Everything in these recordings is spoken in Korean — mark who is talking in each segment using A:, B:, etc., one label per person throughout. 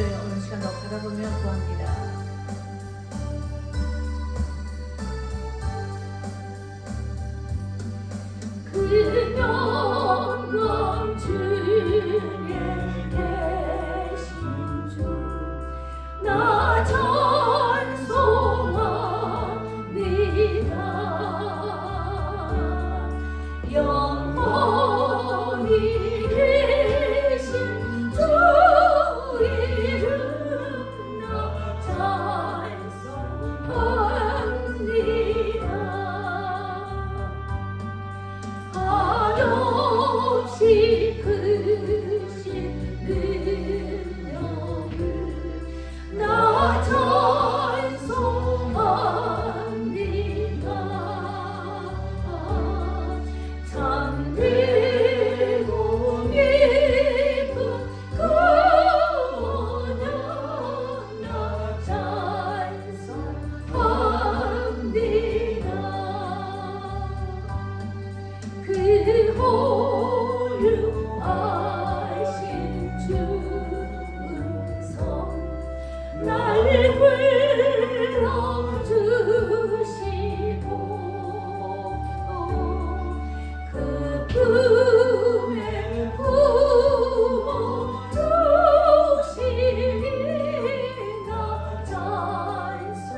A: 주시기를 오늘 시간도 바라보며 구합니다. 그 영광 주에 계신 주 나 찬송합니다. 영원히 계신 주 이름 나 찬송합니다. 한없이 크신 능력을 나 찬송합니다. 잠들고 깊은 그 언약 나 찬송합니다. 그 홀루하신 주 음성 날 불러주시고 그 품에 품어 주시니 나 찬송합니다.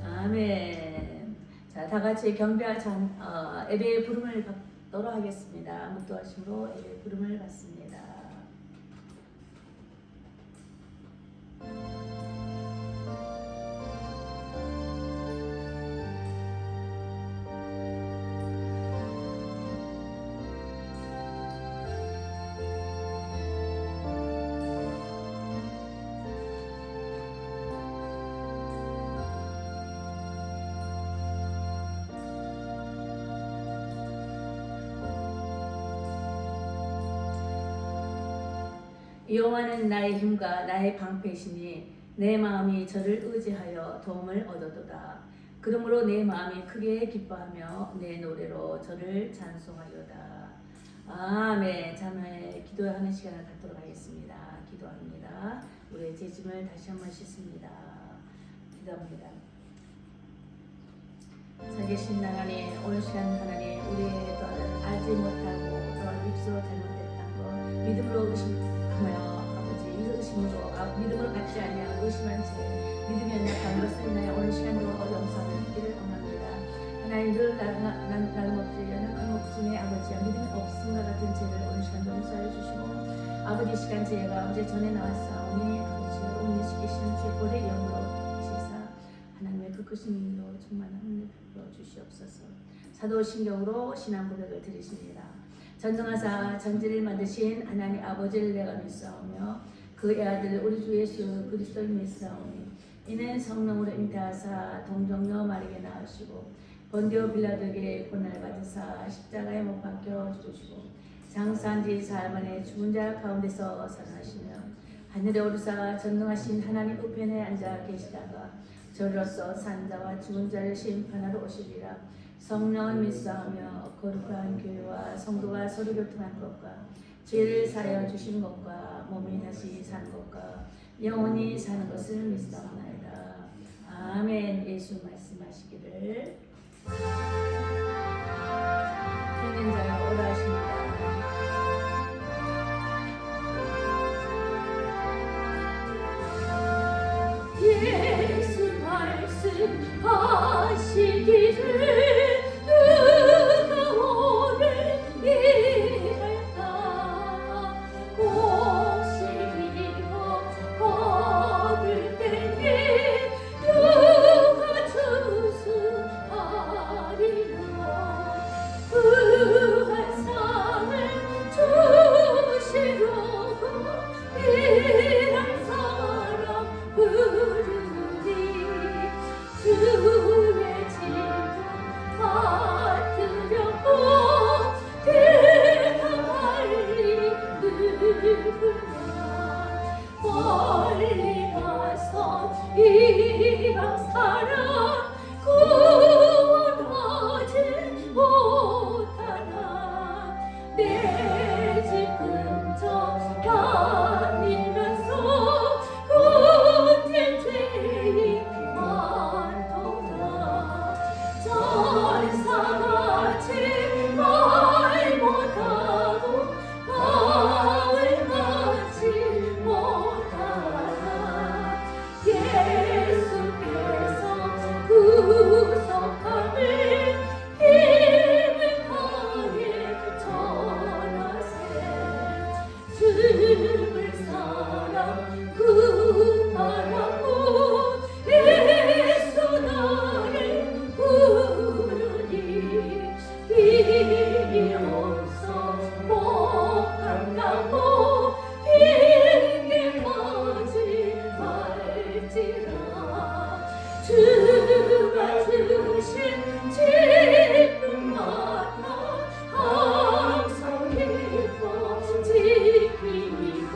A: 아멘. 자, 다 같이 경배할 예배의 부름을 받도록 하겠습니다. 묵도하심으로 예배의 부름을 받습니다. 여호와는 나의 힘과 나의 방패시니 내 마음이 저를 의지하여 도움을 얻어도다. 그러므로 내 마음이 크게 기뻐하며 내 노래로 저를 찬송하려다. 아멘. 자매 기도하는 시간을 갖도록 하겠습니다. 기도합니다. 우리의 죄짐을 다시 한번 씻습니다. 기도합니다. 살계신 하나님, 오늘 시간 하나님, 우리의 또 알지 못하고 또 입술로 잘못했던 것 믿음으로 의심하며 아버지 의심으로 믿음으로 갖지 아니하고 의심한 채 믿음이 없나 다른 것을 인하여 오늘 시간도 어려움 삼을 있기를 원합니다. 하나님 늘 나름 없이 연약한 목숨의 아버지와 믿음이 없음과 같은 죄를 오늘 시간도 용서하여 주시고 아버지 시간 저희가 어제 전에 나왔사오니 아버지를 온유시키시는 주의 보의 영으로 시사 하나님의 그 크신 일로 충만한 은혜를 베풀어 주시옵소서. 사도신경으로 신앙 고백을 드리십니다. 전능하사 전지를 만드신 하나님 아버지를 내가 믿사오며 그의 아들 우리 주 예수 그리스도를 믿사오니 이는 성령으로 잉태하사 동정녀 마리아에게 낳으시고 본디오 빌라도에게 고난을 받으사 십자가에 못 박혀 죽으시고 장사한 지 사흘 만에 죽은 자 가운데서 살아나시며 하늘에 오르사 전능하신 하나님 우편에 앉아 계시다가 저로서 산 자와 죽은 자를 심판하러 오시리라. 성령을 믿사하며 거룩한 교회와 성도가 서로 교통한 것과 죄를 사하여 주신 것과 몸이 다시 사는 것과 영원히 사는 것을 믿사옵나이다. 아멘. 예수 말씀하시기를 있는 자여 오라 하십니다. 예수 말씀하시기를 누가 오늘 일할까 곡식이고 거둘 때에 누가 추수하리라. 길이 없어 못 간다고 핑계하지 말지라. 주가 주신 기쁨마다 항상 기뻐 지키고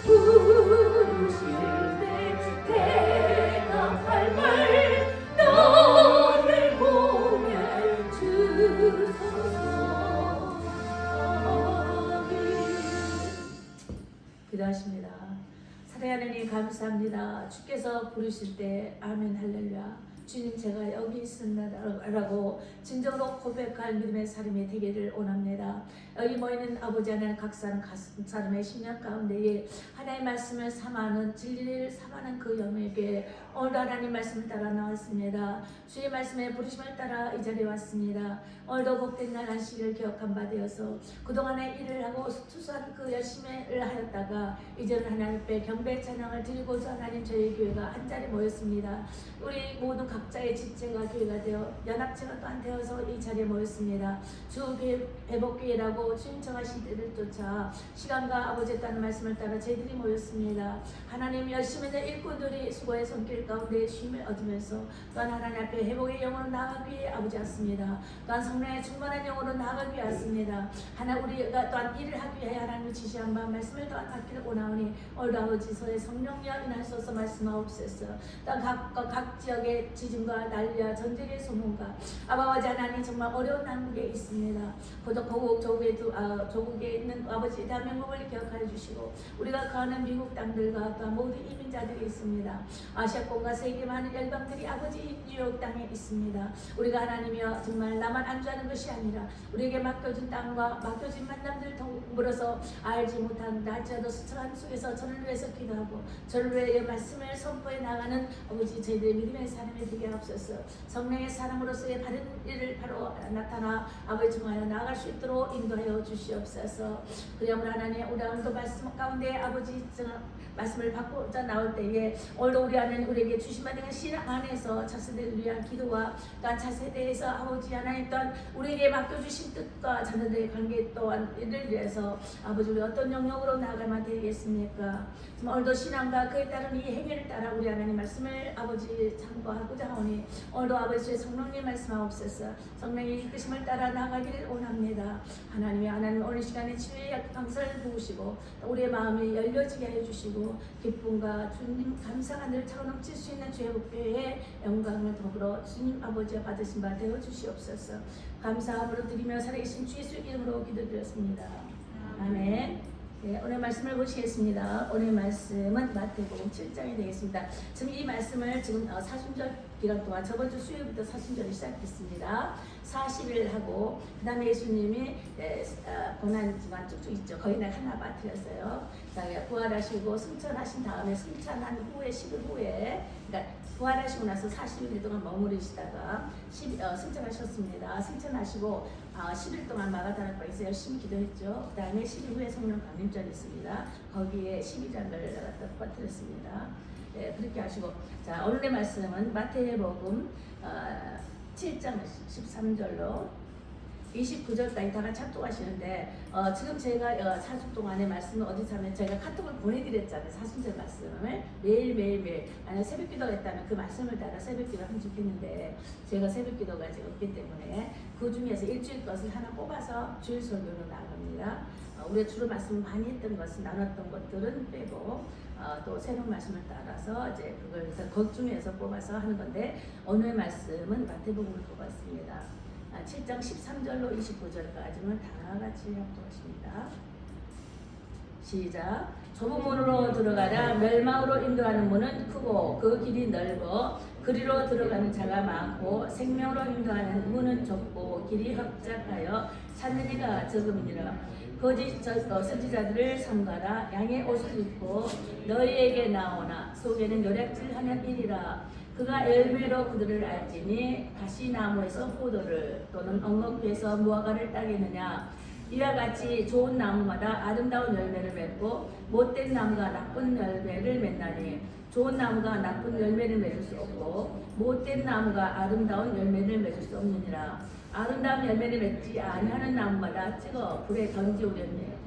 A: 부르실 때 대답할 말 너를 보내 주소서. 아멘. 기도하십니다. 사랑하는 하나님 감사합니다. 주께서 부르실 때 아멘 할렐루야. 주님 제가 여기 있습니다라고 진정으로 고백할 믿음의 삶이 되기를 원합니다. 여기 모이는 아버지 하나님 각 사람의 심령 가운데에 하나님의 말씀을 삼아하는 진리를 삼아하는 그 영에게 오늘 하나님 말씀을 따라 나왔습니다. 주의 말씀에 부르심을 따라 이 자리에 왔습니다. 오늘도 복된 날 안식일을 기억한 바 되어서 그동안에 일을 하고 투수한 그 열심히를 하였다가 이제는 하나님 앞에 경배 찬양을 드리고자 하나님 저희 교회가 한 자리 모였습니다. 우리 모든 각자의 지체가 교회가 되어 연합체가 또한 되어서 이 자리에 모였습니다. 주 회복교회라고 주님 정하신 때를 쫓아 시간과 아버지의 따른 말씀을 따라 저희들이 모였습니다. 하나님 열심히 있는 일꾼들이 수고의 손길 가운데 쉼을 얻으면서 또한 하나님 앞에 회복의 영으로 나아가기 위해 아버지 왔습니다. 또한 성령의 충만한 영으로 나아가기 위해 왔습니다. 하나 우리가 또한 일을 하기 위해 하나님을 지시한 바 말씀을 또한 받기를 원하오니 오늘도 아버지 소의 성령여 인하소서 말씀하옵소서. 또한 각 지역의 지진과 난리와 전쟁의 소문과 아버지 하나님 정말 어려운 난국에 있습니다. 고국 조국에 있는 아버지 대한민국을 기억하여 주시고 우리가 가는 미국 땅들과 또 모든 이민자들이 있습니다. 아시아권과 세계 많은 열방들이 아버지 뉴욕 땅에 있습니다. 우리가 하나님이여 정말 나만 안주하는 것이 아니라 우리에게 맡겨준 땅과 맡겨진 만남들 더불어서 알지 못한 날짜도 수척한 속에서 저를 위해서 기도하고 저를 위해 말씀을 선포해 나가는 아버지 저희들의 믿음의 사람이 되게 하옵소서. 성령의 사람으로서의 바른 일을 바로 나타나 아버지 중하여 나아갈 수 있도록 인도하여 주시옵소서. 그러므로 하나님 우리 오늘도 말씀 가운데 아버지 말씀을 받고자 나올 때에 오늘도 우리 하나님 우리에게 주신 받은 신앙 안에서 차세대를 위한 기도와 또한 차세대에서 아버지 하나님 또한 우리에게 맡겨주신 뜻과 자녀들의 관계 또한 이를 위해서 아버지 우리 어떤 영역으로 나아가면 되겠습니까? 오늘도 신앙과 그에 따른 이 행위를 따라 우리 하나님 말씀을 아버지 참고하고자 하오니 오늘도 아버지의 성령님 말씀하옵소서. 성령의 이끄심을 따라 나아가기를 원합니다. 하나님 오늘 시간에 치유의 강사를 부으시고 우리의 마음이 열려지게 해주시고 기쁨과 주님 감사가 늘 차고 넘칠 수 있는 주의복교회의 영광을 더불어 주님 아버지가 받으신 바 되어 주시옵소서. 감사함으로 드리며 살아계신 주 예수 이름으로 기도드렸습니다. 아멘. 네, 오늘 말씀을 보시겠습니다. 오늘 말씀은 마태복음 7장이 되겠습니다. 지금 이 말씀을 사순절 기간 동안 저번 주 수요일부터 사순절이 시작됐습니다. 40일 하고 그 다음에 예수님이 고난주간 쭉쭉 있죠. 거의 날 하나 맡으셨어요. 부활하시고 승천하신 다음에 승천한 후에 10일 후에 그러니까 부활하시고 나서 40일 동안 머무르시다가 승천하셨습니다. 승천하시고 10일 동안 마가다락방에서 열심히 기도했죠. 그 다음에 10일 후에 성령 강림절이 있습니다. 거기에 12장을 갖다 퍼뜨렸습니다. 네, 그렇게 하시고 자 오늘의 말씀은 마태복음 7장 13절로 29절까지 다 같이 합독하시는데 지금 제가 4주 동안의 말씀을 어디서 하면 제가 카톡을 보내드렸잖아요. 사순절 말씀을 매일 만약 새벽기도가 있다면 그 말씀을 따라 새벽기도 하면 좋겠는데 제가 새벽기도가 지금 없기 때문에 그 중에서 일주일 것을 하나 뽑아서 주일 설교로 나갑니다. 우리가 주로 말씀 많이 했던 것은 나눴던 것들은 빼고 또 새로운 말씀을 따라서 이제 그걸 그 중에서 뽑아서 하는 건데 오늘 말씀은 마태복음을 뽑았습니다. 7장 13절로 29절까지는 다 같이 합독하십니다. 시작. 좁은 문으로 들어가라. 멸망으로 인도하는 문은 크고 그 길이 넓어 그리로 들어가는 자가 많고 생명으로 인도하는 문은 좁고 길이 협착하여 찾는 이가 적음이니라. 거짓 선지자들을 삼가라. 양의 옷을 입고 너희에게 나오나 속에는 요략질하는 일이라. 그가 열매로 그들을 알지니 가시나무에서 포도를 또는 엉겅퀴에서 무화과를 따겠느냐. 이와 같이 좋은 나무마다 아름다운 열매를 맺고 못된 나무가 나쁜 열매를 맺나니 좋은 나무가 나쁜 열매를 맺을 수 없고 못된 나무가 아름다운 열매를 맺을 수 없느니라. 아름다운 열매를 맺지 아니하는 나무마다 찍어 불에 던지우렸네.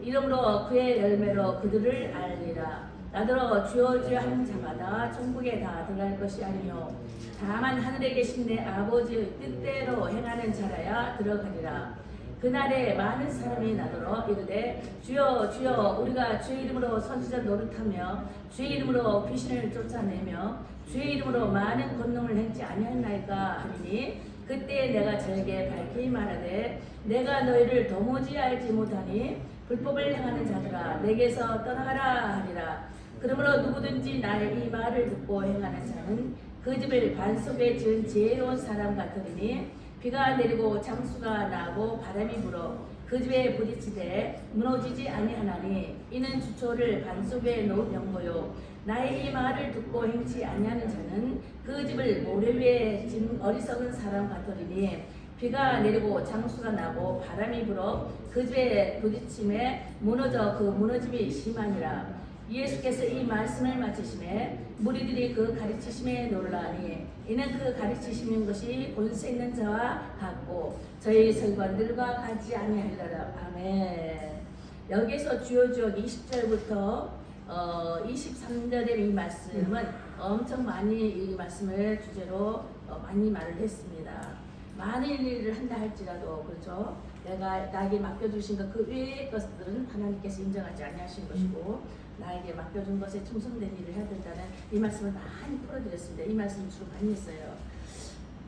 A: 이러므로 그의 열매로 그들을 알리라. 나더러 주여 주여 하는 자마다 천국에 다 들어갈 것이 아니요 다만 하늘에 계신 내 아버지의 뜻대로 행하는 자라야 들어가리라. 그날에 많은 사람이 나더러 이르되 주여 주여 우리가 주의 이름으로 선지자 노릇하며 주의 이름으로 귀신을 쫓아내며 주의 이름으로 많은 권능을 행치 아니하나이까 하리니 그때 내가 저에게 밝히 말하되 내가 너희를 도무지 알지 못하니 불법을 행하는 자들아 내게서 떠나가라 하리라. 그러므로 누구든지 나의 이 말을 듣고 행하는 자는 그 집을 반석에 지은 지혜로운 사람 같으리니 비가 내리고 장수가 나고 바람이 불어 그 집에 부딪히되 무너지지 아니하나니 이는 주초를 반석에 놓은 명보요. 나의 이 말을 듣고 행치 아니하는 자는 그 집을 모래 위에 지은 어리석은 사람 같으리니 비가 내리고 장수가 나고 바람이 불어 그 집에 부딪힘에 무너져 그 무너짐이 심하니라. 예수께서 이 말씀을 마치심에 무리들이 그 가르치심에 놀라니 이는 그 가르치심인 것이 권세 있는 자와 같고 저희 설관들과 같지 아니하리라. 아멘. 여기서 주요 주역 20절부터 23절의 이 말씀은 엄청 많이 이 말씀을 주제로 많이 말을 했습니다. 많은 일을 한다 할지라도 그렇죠. 내가 나에게 맡겨주신 것 그 외의 것들은 하나님께서 인정하지 아니하신 것이고 나에게 맡겨준 것에 충성된 일을 해야 된다는 이 말씀을 많이 풀어드렸습니다. 이 말씀을 주로 많이 했어요.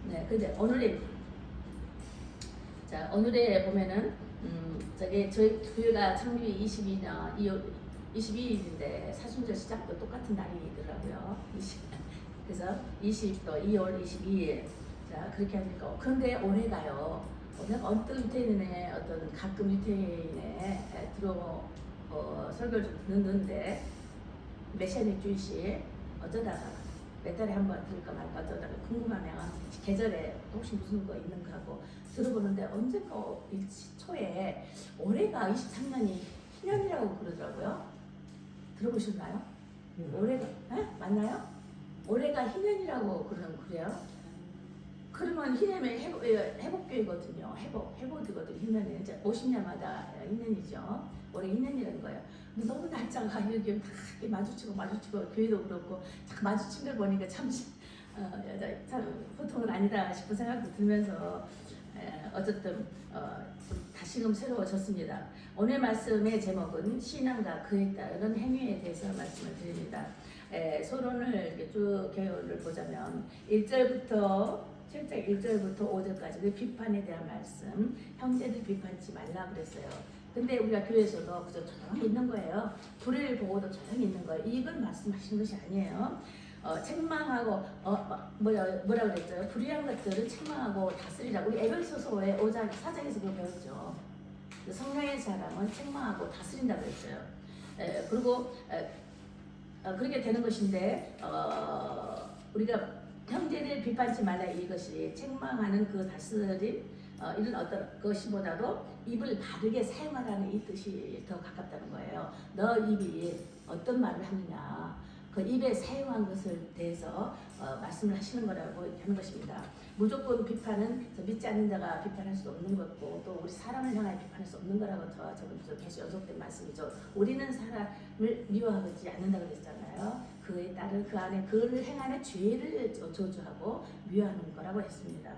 A: 네, 근데 오늘에 보면은 저희 교회가 창립이 22년 22일인데 사순절 시작도 똑같은 날이더라고요. 그래서 2월 22일. 자, 그렇게 하니까 그런데 올해가요. 내가 언뜻 유태인에 어떤 가끔 유태인에 설교를 좀 듣는데 메시아닉 주일시 어쩌다가 몇 달에 한 번 들을까 말까 어쩌다가 궁금하면 계절에 혹시 무슨 거 있는가 하고 들어보는데 언젠가 초에 올해가 23년이 희년이라고 그러더라고요. 들어보셨나요? 올해가 맞나요? 올해가 희년이라고 그래요. 그러면 희년이 회복교회거든요. 회복이거든요. 희년이 이제 50년마다 희년이죠. 올해 희년이라는 거예요. 근데 너무 날짜가 이렇게 다 마주치고 교회도 그렇고 딱 마주친 걸 보니까 참 보통은 아니다 싶은 생각도 들면서 어쨌든 다시금 새로워졌습니다. 오늘 말씀의 제목은 신앙과 그에 따르는 행위에 대해서 말씀을 드립니다. 서론을 이렇게 쭉 개요를 보자면 1절부터 7장 1절부터 5절까지 그 비판에 대한 말씀, 형제들 비판치 말라 그랬어요. 근데 우리가 교회에서도 그저 조용히 있는 거예요. 불의를 보고도 조용히 있는 거예요. 이걸 말씀하시는 것이 아니에요. 책망하고 뭐라 그랬죠? 불의한 것들을 책망하고 다스리라고 우리 에베소서의 5장 4장에서 그거 배웠죠. 성령의 사람은 책망하고 다스린다고 했어요. 그리고 그렇게 되는 것인데 우리가 형제를 비판치 말라 이것이 책망하는 그 다스림 이런 어떤 것이보다도 입을 바르게 사용하라는 이 뜻이 더 가깝다는 거예요. 너 입이 어떤 말을 하느냐 그 입에 사용한 것을 대해서 말씀을 하시는 거라고 하는 것입니다. 무조건 비판은 믿지 않는 자가 비판할 수 없는 것고 또 우리 사람을 향하여 비판할 수 없는 거라고 저번주에 계속 연속된 말씀이죠. 우리는 사람을 미워하지 않는다고 그랬잖아요. 그에 따른 그 안에 그를 행하는 죄를 저주하고 미워하는 거라고 했습니다.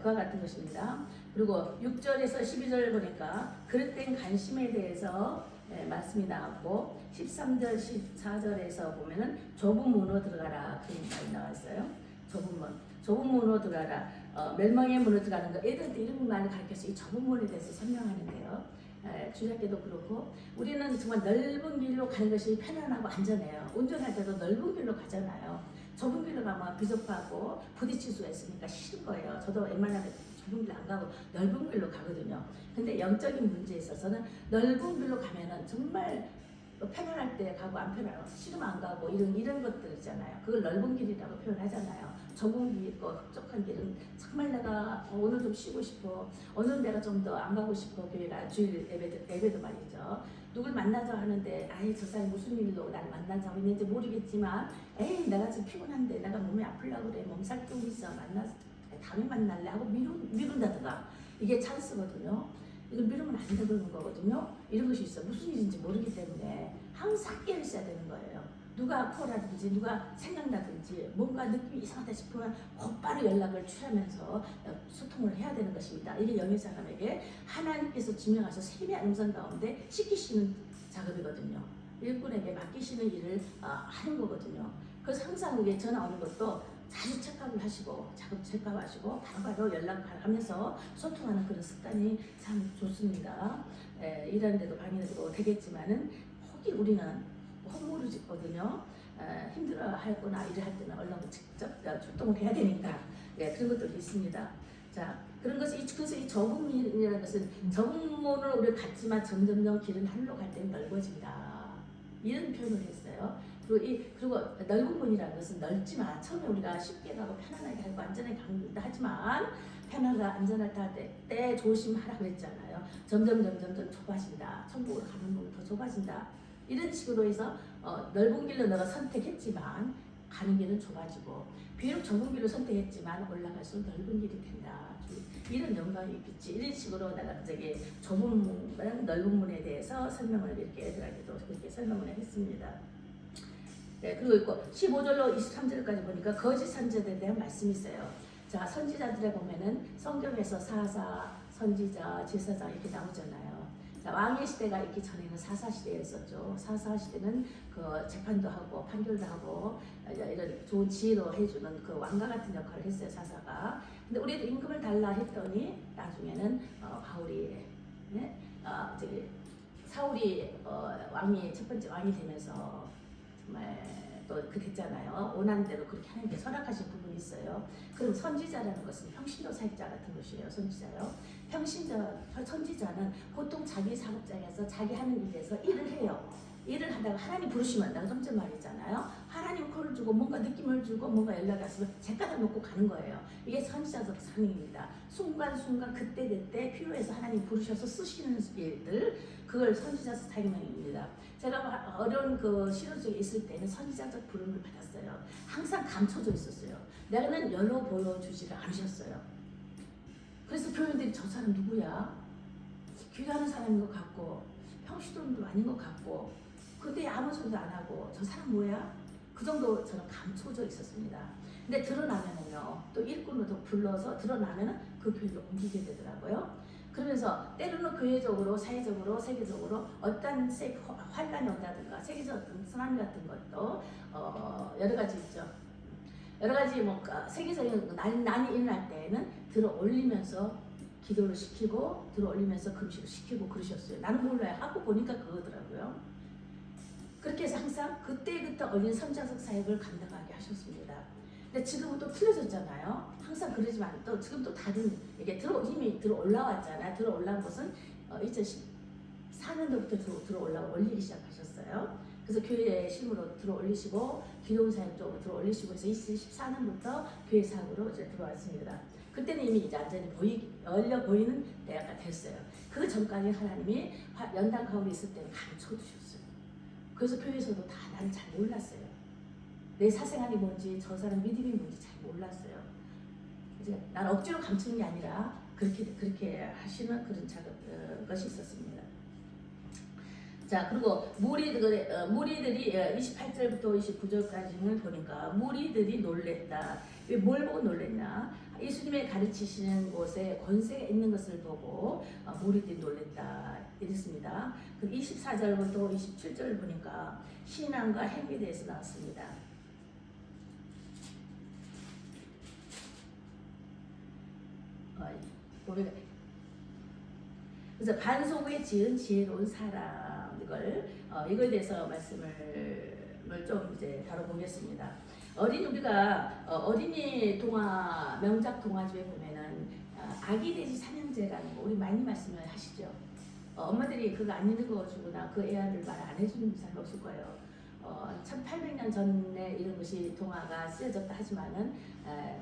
A: 그와 같은 것입니다. 그리고 6절에서 12절 보니까 그릇된 관심에 대해서 말씀이 나왔고 13절 14절에서 보면은 좁은 문으로 들어가라 그 말이 나왔어요. 좁은 문으로 들어가라. 멸망의 문으로 들어가는 거 애들한테 이런 말을 가르쳐서 이 좁은 문에 대해서 설명하는데요. 주일학교도 그렇고 우리는 정말 넓은 길로 가는 것이 편안하고 안전해요. 운전할 때도 넓은 길로 가잖아요. 좁은 길로 가면 비좁하고 부딪힐 수가 있으니까 싫은 거예요. 저도 웬만하면 좁은 길 안 가고 넓은 길로 가거든요. 근데 영적인 문제에 있어서는 넓은 길로 가면은 정말 편안할 때 가고 안 편하고 싫으면 안 가고 이런 것들 있잖아요. 그걸 넓은 길이라고 표현하잖아요. 좁은 길 있고 흡족한 길은 정말 내가 오늘 좀 쉬고 싶어. 오늘 내가 좀 더 안 가고 싶어. 교회가 주일 예배도 말이죠. 누굴 만나자 하는데 아이 저 사람이 무슨 일로 날 만나자고 있는지 모르겠지만 에이 내가 지금 피곤한데 내가 몸이 아프려고 그래. 몸살 좀 있어. 다음에 만날래 하고 미룬다든가 이게 찬스거든요. 이걸 미루면 안 되는 거거든요. 이런 것이 있어. 무슨 일인지 모르기 때문에 항상 깨어 있어야 되는 거예요. 누가 코라든지 누가 생각나든지 뭔가 느낌이 이상하다 싶으면 곧바로 연락을 취하면서 소통을 해야 되는 것입니다. 이게 영의 사람에게 하나님께서 지명하셔 세미한 음성 가운데 시키시는 작업이거든요. 일꾼에게 맡기시는 일을 하는 거거든요. 그래서 항상 이게 전화 오는 것도 자주 체크업을 하시고 작업 체크업하시고 바로바로 연락하면서 소통하는 그런 습관이 참 좋습니다. 일하는 데도 방해도 되겠지만은 혹이 우리는 허물이거든요. 힘들어하거나 일을 할 때는 얼른 직접 출동을 해야 되니까 그런 것들이 있습니다. 자, 그런 것이 그래서 이 적응이라는 것은 적응문을 우리가 갖지만 점점점 길은 하늘로 갈 때는 넓어진다. 이런 표현을 했어요. 그리고 넓은 문이라는 것은 넓지만 처음에 우리가 쉽게 가고 편안하게 가고 안전하게 간다 하지만 편안하게 안전할 때 조심하라 그랬잖아요. 점점 좁아진다. 천국으로 가는 문은 더 좁아진다. 이런 식으로 해서 넓은 길로 너가 선택했지만 가는 길은 좁아지고 비록 좁은 길을 선택했지만 올라갈수록 넓은 길이 된다. 이런 영광이 있겠지. 이런 식으로 내가 좁은 문, 넓은 문에 대해서 설명을 이렇게 애들에게도 그렇게 설명을 했습니다. 네, 그리고 있고 15절로 23절까지 보니까 거짓 선지자들에 대한 말씀이 있어요. 자, 선지자들에 보면은 성경에서 사사, 선지자, 제사장 이렇게 나오잖아요. 자, 왕의 시대가 있기 전에는 사사 시대였었죠. 사사 시대는 그 재판도 하고 판결도 하고 이런 좋은 지혜로 해주는 그 왕과 같은 역할을 했어요. 사사가. 근데 우리도 임금을 달라 했더니 나중에는 바울이 사울이 왕이 첫 번째 왕이 되면서 정말 또 그 됐잖아요. 원하는 대로 그렇게 하는데 선악하신 부분이 있어요. 그럼 선지자라는 것은 평신도 사역자 같은 것이에요. 선지자요. 선지자는 보통 자기 사업장에서 자기 하는 일에서 일을 해요. 일을 하다가 하나님 부르시면 내가 좀 전에 말했잖아요. 하나님 콜을 주고 뭔가 느낌을 주고 뭔가 연락이 왔으면 제가다 놓고 가는 거예요. 이게 선지자적 사명입니다. 순간순간 그때 필요해서 하나님 부르셔서 쓰시는 일들 그걸 선지자적 사명입니다. 제가 어려운 그 시련 속에 있을 때는 선지자적 부름을 받았어요. 항상 감춰져 있었어요. 내가는 열어 보여주지를 않으셨어요. 그래서 교인들이 저 사람 누구야? 귀하는 사람인 것 같고 평시도도 아닌 것 같고 근데 아무 소리도 안 하고 저 사람 뭐야? 그 정도 저는 감춰져 있었습니다. 근데 드러나면은요 또 일꾼으로 불러서 드러나면은 그 교회로 옮기게 되더라고요. 그러면서 때로는 교회적으로, 사회적으로, 세계적으로 어떤 환란이 온다든가 세계적 순환 같은 것도 여러 가지 있죠. 여러 가지 세계적인 난이 일어날 때에는 들어 올리면서 기도를 시키고 들어 올리면서 금식을 시키고 그러셨어요. 나는 몰라요. 하고 보니까 그거더라고요. 그렇게 해서 항상 그때 어린 선자적 사역을 감당하게 하셨습니다. 근데 지금은 또 틀려졌잖아요. 항상 그러지만 또 지금 또 다른 이게 이미 들어 올라왔잖아요. 들어 올라온 것은 2014년도부터 들어 올리기 시작하셨어요. 그래서 교회의 힘으로 들어 올리시고 기도원 사역 쪽으로 들어 올리시고 해서 2014년부터 교회 사역으로 이제 들어왔습니다. 그때는 이미 이제 완전히 열려 보이는 때가 됐어요. 그 전까지 하나님이 연단 가운데 있을 때는 감춰두셨어요. 그래서 교회에서도 다 나를 잘 몰랐어요. 내 사생활이 뭔지 저 사람 믿음이 뭔지 잘 몰랐어요. 이제 난 억지로 감추는 게 아니라 그렇게 하시는 그런 것이 있었습니다. 자, 그리고 무리들이 28절부터 29절까지는 보니까 무리들이 놀랬다. 왜 뭘 보고 놀랬나? 예수님의 가르치시는 곳에 권세가 있는 것을 보고 무리들이 놀랬다. 이랬습니다. 그 24절부터 27절을 보니까 신앙과 행위에 대해서 나왔습니다. 그래서 반소구에 지은 지혜로운 사람 이걸 대해서 말씀을 좀 이제 다뤄보겠습니다. 우리가 어린이 동화 명작 동화집에 보면은 아기 돼지 삼형제라는 거 우리 많이 말씀을 하시죠. 엄마들이 그거 안 읽어주거나 그 애아를 말 안 해주는 사람 없을 거예요. 1800년 전에 이런 것이 동화가 쓰여졌다 하지만은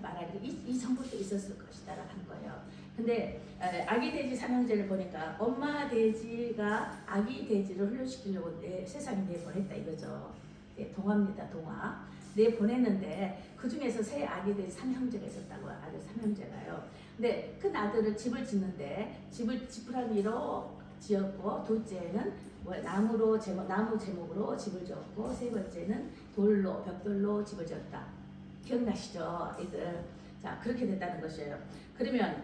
A: 말하기로 이전부터 있었을 것이다라고 하는 거예요. 근데 아기 돼지 삼형제를 보니까 엄마 돼지가 아기 돼지를 훈련시키려고 세상에 내보냈다 이거죠. 동화입니다. 동화. 내보냈는데 그 중에서 세 아기들이 삼형제가 있었다고 아들 삼형제가요. 근데 큰 아들을 집을 짓는데 집을 지푸라기로 지었고 둘째는 뭐 나무 제목으로 집을 지었고 세 번째는 벽돌로 집을 지었다. 기억나시죠, 애들? 자, 그렇게 됐다는 것이에요. 그러면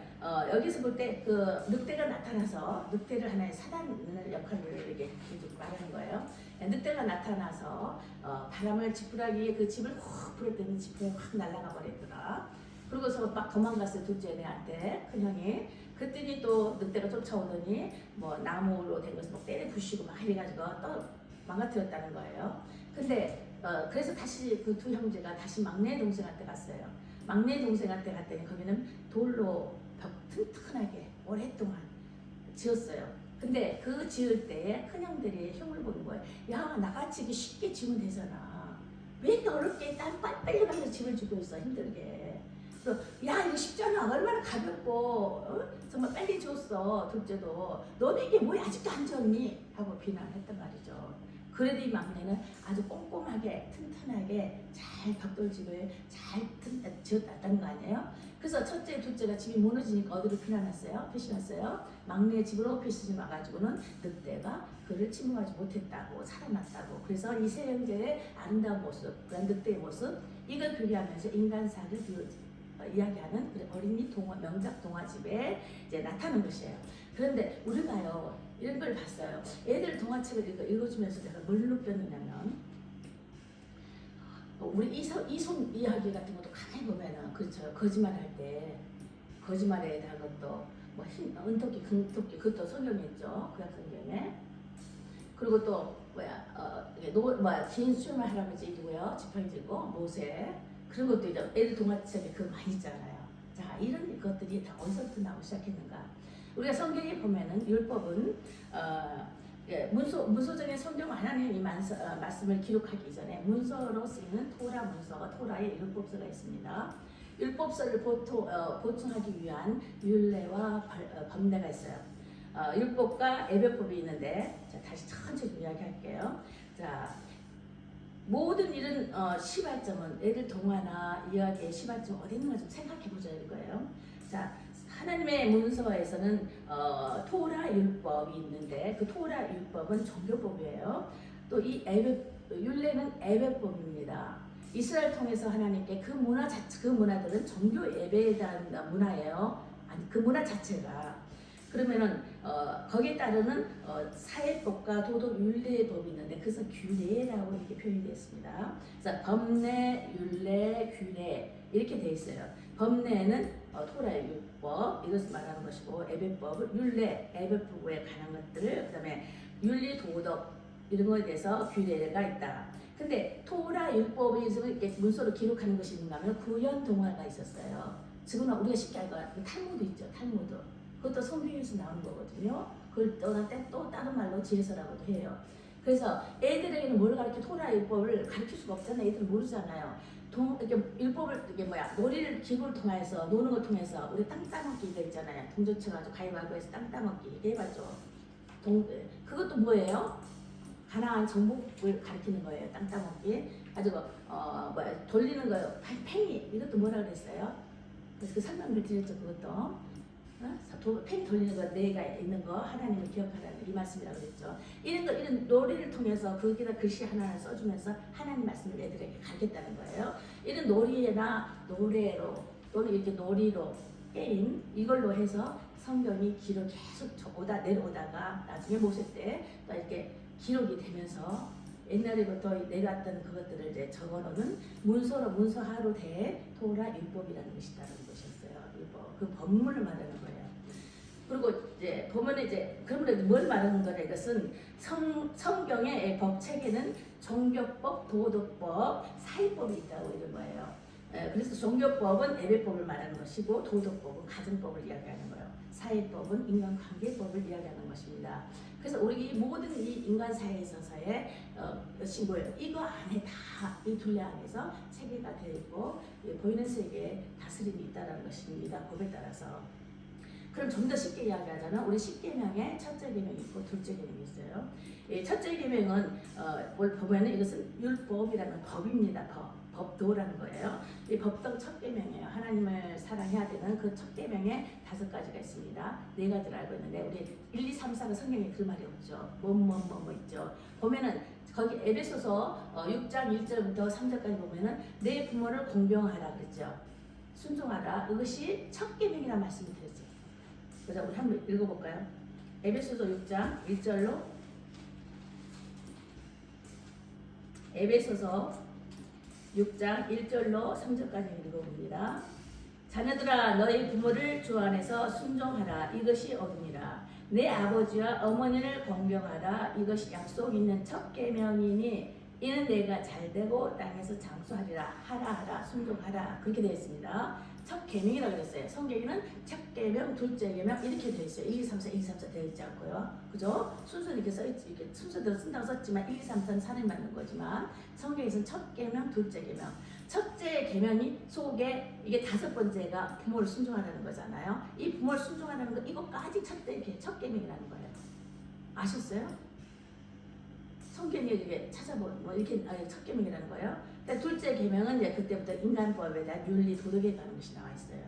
A: 여기서 볼 때 그 늑대가 나타나서 늑대를 하나의 사단 역할을 이렇게 말하는 거예요. 늑대가 나타나서 바람을 지푸라기에 그 집을 확 불었더니 지푸라기 확 날아가 버렸더라. 그러고서 막 도망갔어요, 둘째 애한테, 큰 형이. 그랬더니 또 늑대가 쫓아오더니 뭐 나무로 된 것을 막 때려 부시고 막 해가지고 또 망가뜨렸다는 거예요. 근데 그래서 다시 그 두 형제가 다시 막내 동생한테 갔어요. 막내 동생한테 갔더니 거기는 돌로 벽 튼튼하게 오랫동안 지었어요. 근데 그 지을 때에 큰형들이 흉을 보는 거예요. 야, 나같이 쉽게 지면 되잖아. 왜 이렇게 어렵게 땀 빨리 가서 집을 짓고 있어, 힘들게. 그래서 야, 이거 쉽잖아. 얼마나 가볍고 정말 빨리 지었어, 둘째도. 너네 이게 뭐야, 아직도 안 지었니? 하고 비난했단 말이죠. 그래도 이 막내는 아주 꼼꼼하게 튼튼하게 잘 벽돌집을 잘 지었다는 거 아니에요? 그래서 첫째, 둘째가 집이 무너지니까 어디로 피신했어요? 막내 집으로 피신이 와가지고는 늑대가 그를 침몰하지 못했다고, 살아났다고. 그래서 이 세 형제의 아름다운 모습, 그런 늑대의 모습, 이걸 비교하면서 인간사를 이야기하는 어린이 명작 동화집에 이제 나타나는 것이에요. 그런데 우리가요, 이런 걸 봤어요. 애들 동화책을 읽어주면서 내가 뭘 느꼈느냐면, 우리 이손 이야기 같은 것도 가만히 보면은, 그렇죠. 거짓말할 때, 거짓말에 대한 것도, 뭐, 은토끼, 금토끼, 그것도 성경에 있죠. 구약 성경에. 그리고 또, 긴 수염의 할아버지 누구요? 지팡이지고, 모세. 그런 것도 이제 애들 동화책에 그거 많이 있잖아요. 자, 이런 것들이 다 어디서부터 나오기 시작했는가? 우리가 성경에 보면은 율법은 문서적인 성경 하나님의 말씀을 기록하기 전에 문서로 쓰이는 토라 문서, 토라의 율법서가 있습니다. 율법서를 보충하기 위한 율례와 법례가 있어요. 율법과 예배법이 있는데, 자, 다시 천천히 좀 이야기할게요. 자, 모든 이런 시발점은 애들 동화나 이야기의 시발점 어디 있는가 좀 생각해 보자 이거예요. 자, 하나님의 문서에서는 토라 율법이 있는데 그 토라 율법은 종교법이에요. 또 이 율례는 예배법입니다. 이스라엘 통해서 하나님께 그 문화들은 종교 예배에 대한 문화예요. 아니, 그 문화 자체가. 그러면은 거기에 따르는 사회법과 도덕 율례법이 있는데 그것은 규례라고 이렇게 표현되어 있습니다. 그래서 법례, 율례, 규례 이렇게 되어 있어요. 법례는 토라의 율법 이것을 말하는 것이고, 예배법은 율례, 예배법에 관한 것들을, 그다음에 윤리, 도덕 이런 거에 대해서 규례가 있다. 근데 토라 율법에 이렇게 문서로 기록하는 것이 있는가 하면 구연 동화가 있었어요. 지금 우리가 쉽게 알고 탈무드 있죠, 탈무드. 그것도 성경에서 나온 거거든요. 그걸 또 다른 말로 지혜서라고도 해요. 그래서 애들에게는 뭘 가르쳐, 토라 율법을 가르칠 수가 없잖아요. 애들은 모르잖아요. 이렇게 율법을 놀이를 기구를 통해서 노는 걸 통해서 우리 땅 따먹기가 있잖아요. 동전 쳐가지고 가위바위보해서 땅 따먹기 이게 해봤죠. 그것도 뭐예요? 가나안 정복을 가르치는 거예요. 땅 따먹기. 가지고 돌리는 거예요. 팽이 이것도 뭐라 그랬어요? 그래서 그 설명을 드렸죠. 그것도. 팽 돌리는 거, 내가 있는 거, 하나님을 기억하라는 이 말씀이라고 그랬죠. 이런 놀이를 통해서 거기다 글씨 하나를 써주면서 하나님 말씀을 애들에게 가르쳤다는 거예요. 이런 놀이나 노래로 또는 이렇게 놀이로 게임 이걸로 해서 성경이 기록 계속 내려오다가 나중에 모세 때 또 이렇게 기록이 되면서 옛날에부터 내려왔던 그것들을 이제 적어놓는 문서화로 된 토라 율법이라는 것이다라는 것이었어요. 율법, 그 법문을 말하는 거예요. 그리고 이제 보면 이제 그러면 뭘 말하는 거냐, 이것은 성경의 법 체계는 종교법, 도덕법, 사회법이 있다고 이런 거예요. 그래서 종교법은 예배법을 말하는 것이고 도덕법은 가정법을 이야기하는 거예요. 사회법은 인간관계법을 이야기하는 것입니다. 그래서 우리 모든 이 인간사회에 있어서의 것이 뭐예요? 이거 안에 다 이 둘레 안에서 체계가 되어 있고 보이는 세계에 다스림이 있다는 것입니다. 법에 따라서. 그럼 좀 더 쉽게 이야기하자면 우리 10계명에 첫째 계명이 있고 둘째 계명이 있어요. 첫째 계명은 뭘 보면은 이것은 율법이라는 법입니다. 법도라는 거예요. 이 법도 첫 계명이에요. 하나님을 사랑해야 되는 그 첫 계명에 5가지가 있습니다. 4가지를 알고 있는데 우리 1, 2, 3, 4가 성경에 그 말이 없죠. 뭐 있죠. 보면은 거기 에베소서 6장 1절부터 3절까지 보면은 내 부모를 공경하라 그랬죠. 순종하라. 이것이 첫 계명이라는 말씀이 드렸죠. 그래서 우리 한번 읽어볼까요? 에베소서 6장 1절로 에베소서 6장 1절로 3절까지 읽어봅니다. 자녀들아 너희 부모를 주 안에서 순종하라. 이것이 어둠이라. 내 아버지와 어머니를 공경하라. 이것이 약속 있는 첫 계명이니 이는 내가 잘되고 땅에서 장수하리라. 하라 순종하라. 그렇게 되어 있습니다. 첫 계명이라고 그랬어요. 성경에는 첫 계명, 둘째 계명 이렇게 되어 있어요. 1, 2, 3, 4, 1, 2, 3, 4 되어 있지 않고요. 그죠? 순서 이렇게 써있지. 이렇게 순서대로 쓴다고 썼지만 1, 2, 3, 4는 산에 맞는 거지만 성경에서는 첫 계명, 둘째 계명. 첫째 계명이 속에 이게 5번째가 부모를 순종하라는 거잖아요. 이 부모를 순종하라는 거 이것까지 첫 계명이라는 거예요. 아셨어요? 성경에 이렇게 찾아보면 뭐 이렇게 첫 계명이라는 거예요. 둘째 계명은 이제 그때부터 인간법에 대한 윤리 도덕에 관한 것이 나와 있어요.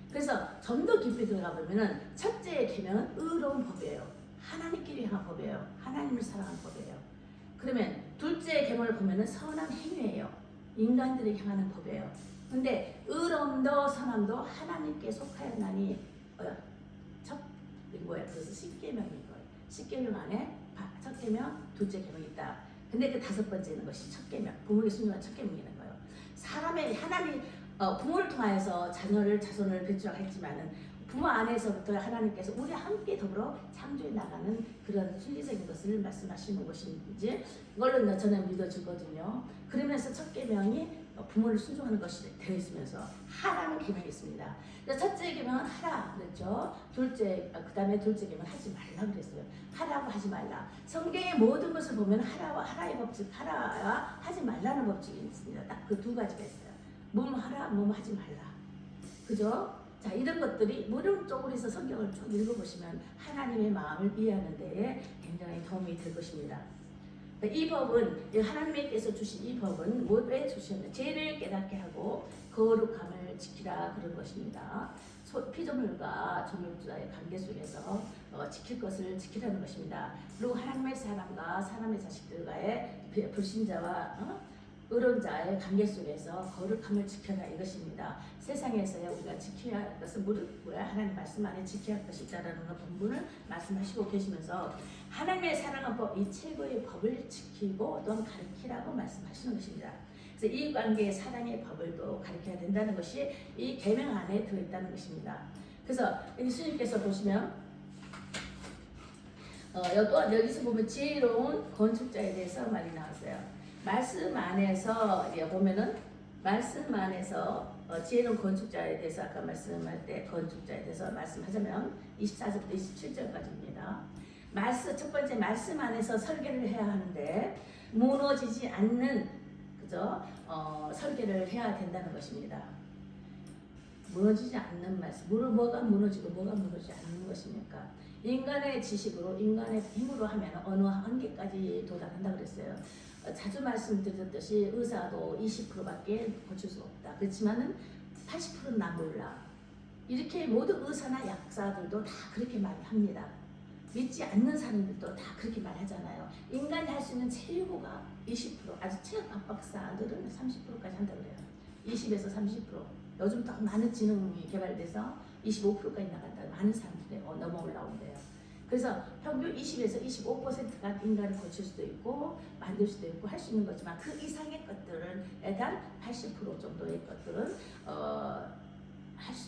A: 그래서 좀 더 깊이 들어가 보면은 첫째 계명은 의로운 법이에요. 하나님끼리 향한 법이에요. 하나님을 사랑하는 법이에요. 그러면 둘째 계명을 보면은 선한 행위예요. 인간들이 향하는 법이에요. 근데 의로움도 선함도 하나님께 속하였나니 그래서 10계명인 거예요. 10계명 안에 첫 계명, 둘째 계명이 있다. 근데 그 5번째는 것이 첫 계명, 부모에게 순종한 첫 계명이라는 거예요. 사람의 하나님 부모를 통하여서 자손을 배출하고 했지만은 부모 안에서부터 하나님께서 우리 함께 더불어 창조해 나가는 그런 순리적인 것을 말씀하시는 것인지 그걸로 저는 믿어지거든요. 그러면서 첫 계명이 부모를 순종하는 것이 되어 있으면서 하라는 계명이 있습니다. 첫째 계명은 하라 그랬죠. 그다음에 둘째 계명은 하지 말라 그랬어요. 하라고 하지 말라. 성경의 모든 것을 보면 하라의 법칙, 하라와 하지 말라는 법칙이 있습니다. 딱 그 2가지가 있어요. 뭐뭐 하라, 뭐뭐 하지 말라. 그죠? 자, 이런 것들이 무릎쪽으로 해서 성경을 쭉 읽어보시면 하나님의 마음을 이해하는 데에 굉장히 도움이 될 것입니다. 이 법은 하나님께서 주신 이 법은 왜 주셨냐? 죄를 깨닫게 하고 거룩함을 지키라 그런 것입니다. 피조물과 조물주와의 관계 속에서 지킬 것을 지키라는 것입니다. 그리고 하나님의 사람과 사람의 자식들과의 불신자와 의로운 자의 관계 속에서 거룩함을 지켜라 이것입니다. 세상에서야 우리가 지켜야 할 것은 하나님 말씀 안에 지켜야 할 것이 있다라는 본문을 말씀하시고 계시면서 하나님의 사랑한 법, 이 최고의 법을 지키고 또는 가르치라고 말씀하시는 것입니다. 그래서 이 관계의 사랑의 법을 또 가르쳐야 된다는 것이 이 계명 안에 들어있다는 것입니다. 그래서 예수님께서 보시면 또 여기서 보면 지혜로운 건축자에 대해서 말이 나왔어요. 말씀 안에서 보면은 말씀 안에서 지혜로운 건축자에 대해서 아까 말씀할 때 건축자에 대해서 말씀하자면 24절부터 27절까지입니다. 첫 번째 말씀 안에서 설계를 해야 하는데 무너지지 않는 그죠? 설계를 해야 된다는 것입니다. 무너지지 않는 말씀. 뭐가 무너지고 뭐가 무너지지 않는 것입니까? 인간의 지식으로 인간의 힘으로 하면 어느 한계까지 도달한다 그랬어요. 자주 말씀드렸듯이 의사도 20%밖에 고칠 수 없다. 그렇지만은 80%는 나 몰라. 이렇게 모든 의사나 약사들도 다 그렇게 말합니다. 믿지 않는 사람들도 다 그렇게 말하잖아요. 인간이 할 수 있는 최고가 20%, 아주 최고 박사들은 30%까지 한다 그래요. 20에서 30%. 요즘 더 많은 지능이 개발돼서 25%까지 나간다. 많은 사람들이 넘어 올라온대요. 그래서 평균 20에서 25%가 인간을 고칠 수도 있고 만들 수도 있고 할 수 있는 거지만 그 이상의 것들은 일단 80% 정도의 것들은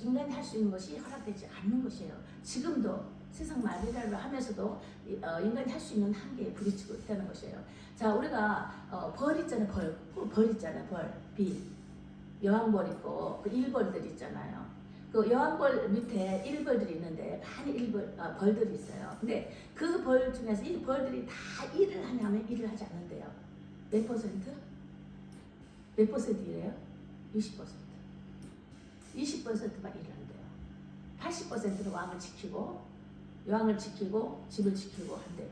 A: 인간이 할 수 있는 것이 허락되지 않는 것이에요. 지금도 세상 말이라고 하면서도 인간이 할 수 있는 한계에 부딪히고 있다는 것이에요. 자, 우리가 벌 있잖아요. 벌 있잖아요. 빌. 여왕벌 있고 그 일벌들 있잖아요. 그 여왕벌 밑에 일벌들이 있는데 많은 벌들이 있어요. 근데 그 벌 중에서 이 벌들이 다 일을 하냐면 일을 하지 않는데요. 몇 퍼센트? 몇 퍼센트이래요? 20%. 20%만 일을 한대요. 80%는 왕을 지키고 집을 지키고 한대요.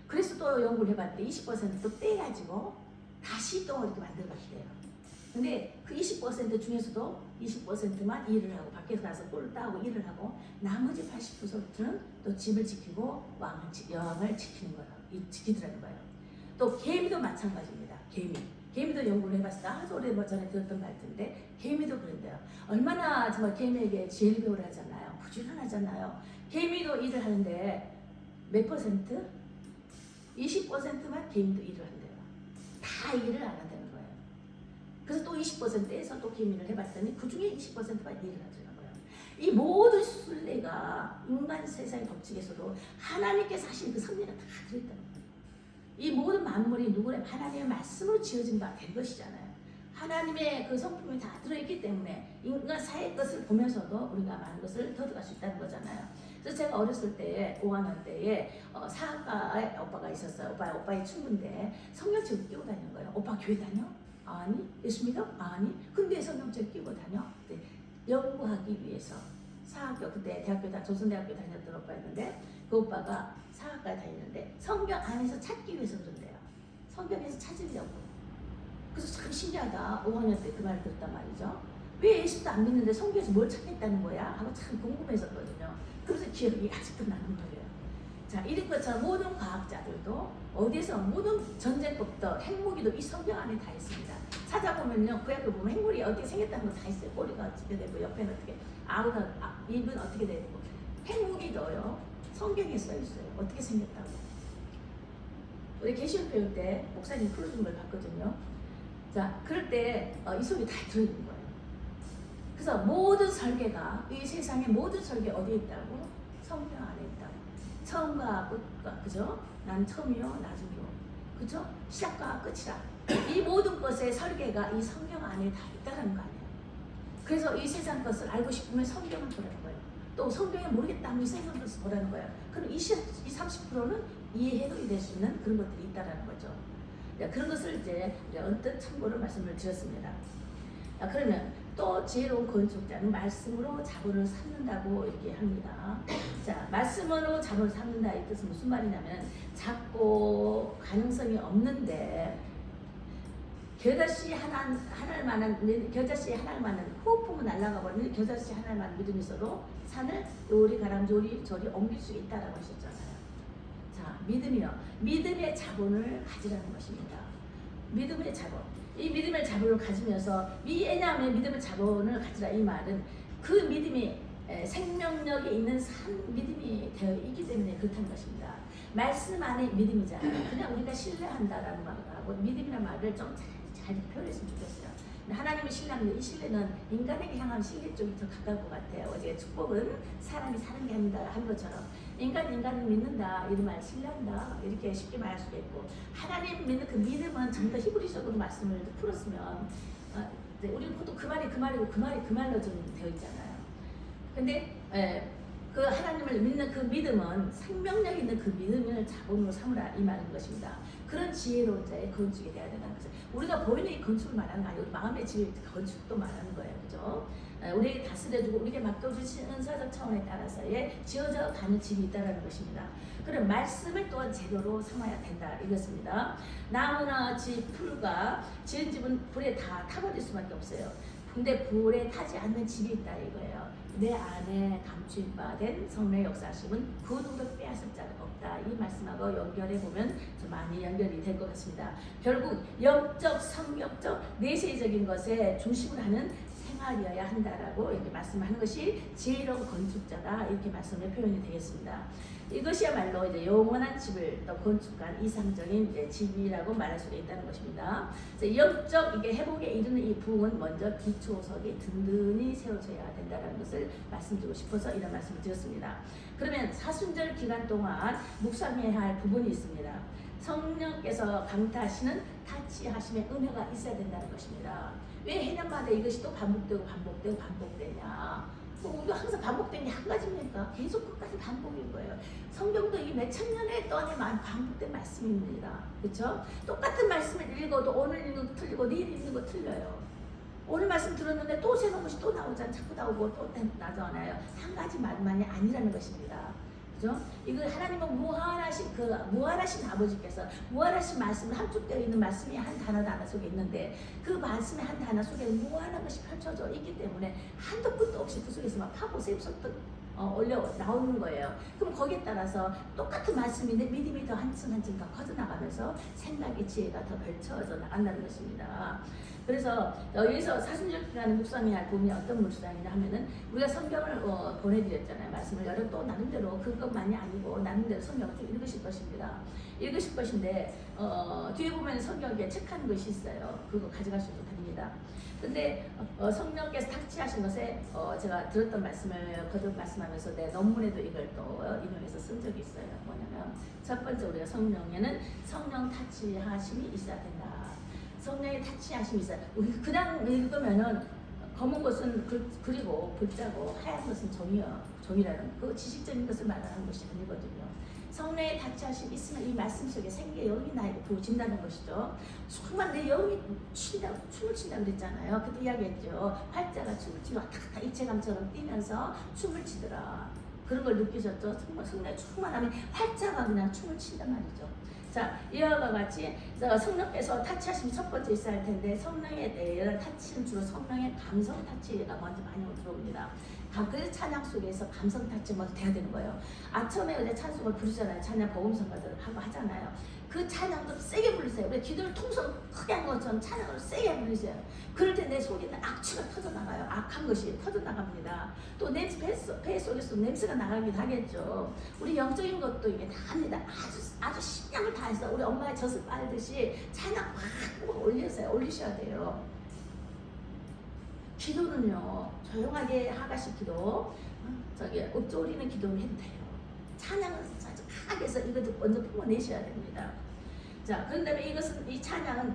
A: 그래서 또 연구를 해봤는데 20%또 떼가지고 다시 또 이렇게 만들어 가시대요. 근데 그 20% 중에서도 20%만 일을 하고 밖에서 가서 꼴을 따고 일을 하고 나머지 80%는 또 집을 지키고 여왕을 지키는 거예요. 지키더라는 거예요. 또 개미도 마찬가지입니다. 개미도 연구를 해봤을 때 아주 오래 전에 들었던 말인데 개미도 그런데요. 얼마나 정말 개미에게 지혜를 배우려 하잖아요. 부지런하잖아요. 개미도 일을 하는데 몇 퍼센트? 20%만 개미도 일을 한대요. 다 일을 안 한다는 거예요. 그래서 또 20%에서 또 개미를 해봤더니 그 중에 20%만 일을 하더라고요. 이 모든 순례가 인간 세상의 법칙에서도 하나님께서 하신 그 섭리가 다 들어있다는 거예요. 이 모든 만물이 누구나 하나님의 말씀으로 지어진 바 된 것이잖아요. 하나님의 그 성품이 다 들어있기 때문에 인간 사회의 것을 보면서도 우리가 많은 것을 더득할 수 있다는 거잖아요. 그래서 제가 어렸을 때 5학년 때에 사학과에 오빠가 있었어요. 오빠의 친구인데 성경책을 끼고 다니는 거예요. 오빠 교회 다녀? 아니. 예수 믿어? 아니. 근데 성경책 끼고 다녀? 네. 연구하기 위해서 사학교 그때 조선대학교 다녔던 오빠였는데 그 오빠가 사학과에 다니는데 성경 안에서 찾기 위해서 그런대요. 성경에서 찾으려고. 그래서 참 신기하다. 5학년 때 그 말을 듣단 말이죠. 왜 예수도 안 믿는데 성경에서 뭘 찾겠다는 거야? 하고 참 궁금했었거든요. 그래서 기억이 아직도 나는 거예요. 자, 이런 것처럼 모든 과학자들도 어디서 모든 전쟁법도 핵무기도 이 성경 안에 다 있습니다. 찾아보면요, 그 옆에 보면 핵무기 어떻게 생겼다는 거 다 있어요. 꼬리가 어떻게 되고 옆에는 어떻게, 입은 어떻게 되고 핵무기도요 성경에 써 있어요. 어떻게 생겼다고. 우리 계시록 배울 때 목사님 풀어준 걸 봤거든요. 자, 그럴 때 이 속에 다 들어있는 거예요. 그래서 모든 설계가 이 세상의 모든 설계 어디에 있다고? 성경 안에 있다고. 처음과 끝과 그죠? 난 처음이요 나중이요. 그죠? 시작과 끝이라. 이 모든 것의 설계가 이 성경 안에 다 있다는 거 아니에요. 그래서 이 세상 것을 알고 싶으면 성경을 보라는 거예요. 또 성경에 모르겠다 하면 이 세상 것을 보라는 거예요. 그럼 30%는 이해해도 될 수 있는 그런 것들이 있다는 거죠. 그런 것을 이제 언뜻 참고로 말씀을 드렸습니다. 그러면 또 지혜로운 건축자는 말씀으로 자본을 삼는다고 이렇게 합니다. 자, 말씀으로 자본을 삼는다 이 뜻은 무슨 말이냐면 작고 가능성이 없는데 겨자씨 하나를 만한 호흡품은 날아가 버리는 겨자씨 하나를 만한 믿음이 있어도 산을 요리 가람 저리 옮길 수 있다라고 하셨잖아요. 자, 믿음이요. 믿음의 자본을 가지라는 것입니다. 믿음의 자본. 이 믿음의 자본을 가지면서 왜냐하면 믿음의 자본을 가지라 이 말은 그 믿음이 생명력이 있는 믿음이 되어 있기 때문에 그렇다는 것입니다. 말씀 안에 믿음이잖아요. 그냥 우리가 신뢰한다라는 말하고 믿음이라는 말을 좀 잘 표현했으면 좋겠어요. 하나님을 신뢰하는데 이 신뢰는 인간에게 향한 신뢰 쪽이 더 가까울 것 같아요. 어제 축복은 사람이 사는 게 아니다 한 것처럼 인간을 믿는다 이런 말 신뢰한다 이렇게 쉽게 말할 수도 있고 하나님 믿는 그 믿음은 좀 더 히브리적으로 말씀을 풀었으면 우리는 보통 그 말이 그 말로 좀 되어 있잖아요. 근데 그 하나님을 믿는 그 믿음은 생명력 있는 그 믿음을 자본으로 삼으라 이 말인 것입니다. 그런 지혜로운 자의 건축이 되어야 된다는 거죠. 우리가 보이는 이 건축을 말하는 거 아니고 우리 마음의 집의 건축도 말하는 거예요. 그죠? 우리에게 다스려주고 우리에게 맡겨주신 은사적 차원에 따라서의 지어져 가는 집이 있다는 것입니다. 그럼 말씀을 또한 제대로 삼아야 된다 이것입니다. 나무나 집, 풀과 지은 집은 불에 다 타버릴 수밖에 없어요. 근데 불에 타지 않는 집이 있다 이거예요. 내 안에 감추인 바 된 성령의 역사하심은 그 누구도 빼앗을 자가 없다. 이 말씀하고 연결해 보면 좀 많이 연결이 될 것 같습니다. 결국 영적, 성격적, 내세적인 것에 중심을 하는 생활이어야 한다라고 이렇게 말씀하는 것이 지혜로운 건축자다 이렇게 말씀의 표현이 되겠습니다. 이것이야말로 이제 영원한 집을 또 건축한 이상적인 이제 집이라고 말할 수가 있다는 것입니다. 영적 이게 회복에 이르는 이 부흥은 먼저 기초석이 든든히 세워져야 된다는 것을 말씀드리고 싶어서 이런 말씀을 드렸습니다. 그러면 사순절 기간 동안 묵상해야 할 부분이 있습니다. 성령께서 강타하시는 타치하심의 은혜가 있어야 된다는 것입니다. 왜 해년마다 이것이 또 반복되냐? 우리가 항상 반복된 게 한 가지입니까? 계속 끝까지 반복인 거예요. 성경도 이 몇천 년에 동안에 반복된 말씀입니다. 그렇죠? 똑같은 말씀을 읽어도 오늘 읽는 거 틀리고 내일 읽는 거 틀려요. 오늘 말씀 들었는데 또 새로운 것이 또 나오잖아요. 자꾸 나오고 또 나잖아요. 한 가지 말만이 아니라는 것입니다. 그죠? 이거 하나님은 무한하신 아버지께서 무한하신 말씀을 함축되어 있는 말씀이 한 단어 속에 있는데 그 말씀의 한 단어 속에 무한한 것이 펼쳐져 있기 때문에 한도 끝도 없이 그 속에서 막 파고 샘솟듯 올려 나오는 거예요. 그럼 거기에 따라서 똑같은 말씀인데 믿음이 더 한층 한층 더 커져나가면서 생각의 지혜가 더 펼쳐져 나간다는 것입니다. 그래서 여기서 사순절기라는 묵상이 할 부분이 어떤 묵상이냐 하면은 우리가 성경을 보내드렸잖아요. 말씀을 여러 또 나름대로 그것만이 아니고 나름대로 성경을 좀 읽으실 것입니다. 읽으실 것인데 뒤에 보면 성경에 책한 것이 있어요. 그거 가져가셔도 됩니다. 근데 성령께서 탁치하신 것에 제가 들었던 말씀을 거듭 말씀하면서 내 논문에도 이걸 또 인용해서 쓴 적이 있어요. 뭐냐면 첫 번째 우리가 성령에는 성령 탁치하심이 있어야 된다. 성령의 탁치하심이 있어요. 우리 그냥 읽으면은 검은 것은 그리고 글자고 하얀 것은 종이라는 그 지식적인 것을 말하는 것이 아니거든요. 성령의 탁치하심이 있으면 이 말씀 속에 생기의 영이 나에게 부어진다는 것이죠. 정말 내 영이 춤을 춘다 그랬잖아요. 그때 이야기했죠. 활자가 춤을 추고 탁탁 입체감처럼 뛰면서 춤을 추더라. 그런 걸 느끼셨죠? 정말 성령의 충만함이 활자가 그냥 춤을 춘단 말이죠. 자, 이와 같이 성령께서 타치하심이 첫 번째 있어야 할 텐데 성령에 대한 타치는 주로 성령의 감성 타치가 먼저 많이 들어옵니다. 그래서 찬양 속에서 감성 타치 먼저 돼야 되는 거예요. 처음에 어제 찬송을 부르잖아요. 찬양 복음성가들 하고 하잖아요. 그 찬양도 세게 부르세요. 우리 기도를 통성 크게 한 것처럼 찬양을 세게 부르세요. 그럴 때 내 속에 있는 악취가 터져나가요. 악한 것이 터져나갑니다. 또 냄새, 배 속에서 냄새가 나가기도 하겠죠. 우리 영적인 것도 이게 다 합니다. 아주 신경을 다해서 우리 엄마의 젖을 빨듯이 찬양 막 올리셔야 돼요. 기도는요, 조용하게 하가시 기도, 읊조리는 기도를 해도 돼요. 찬양은 아주 강하게 해서 이것도 먼저 품어내셔야 됩니다. 자, 그런 다음에 이 찬양은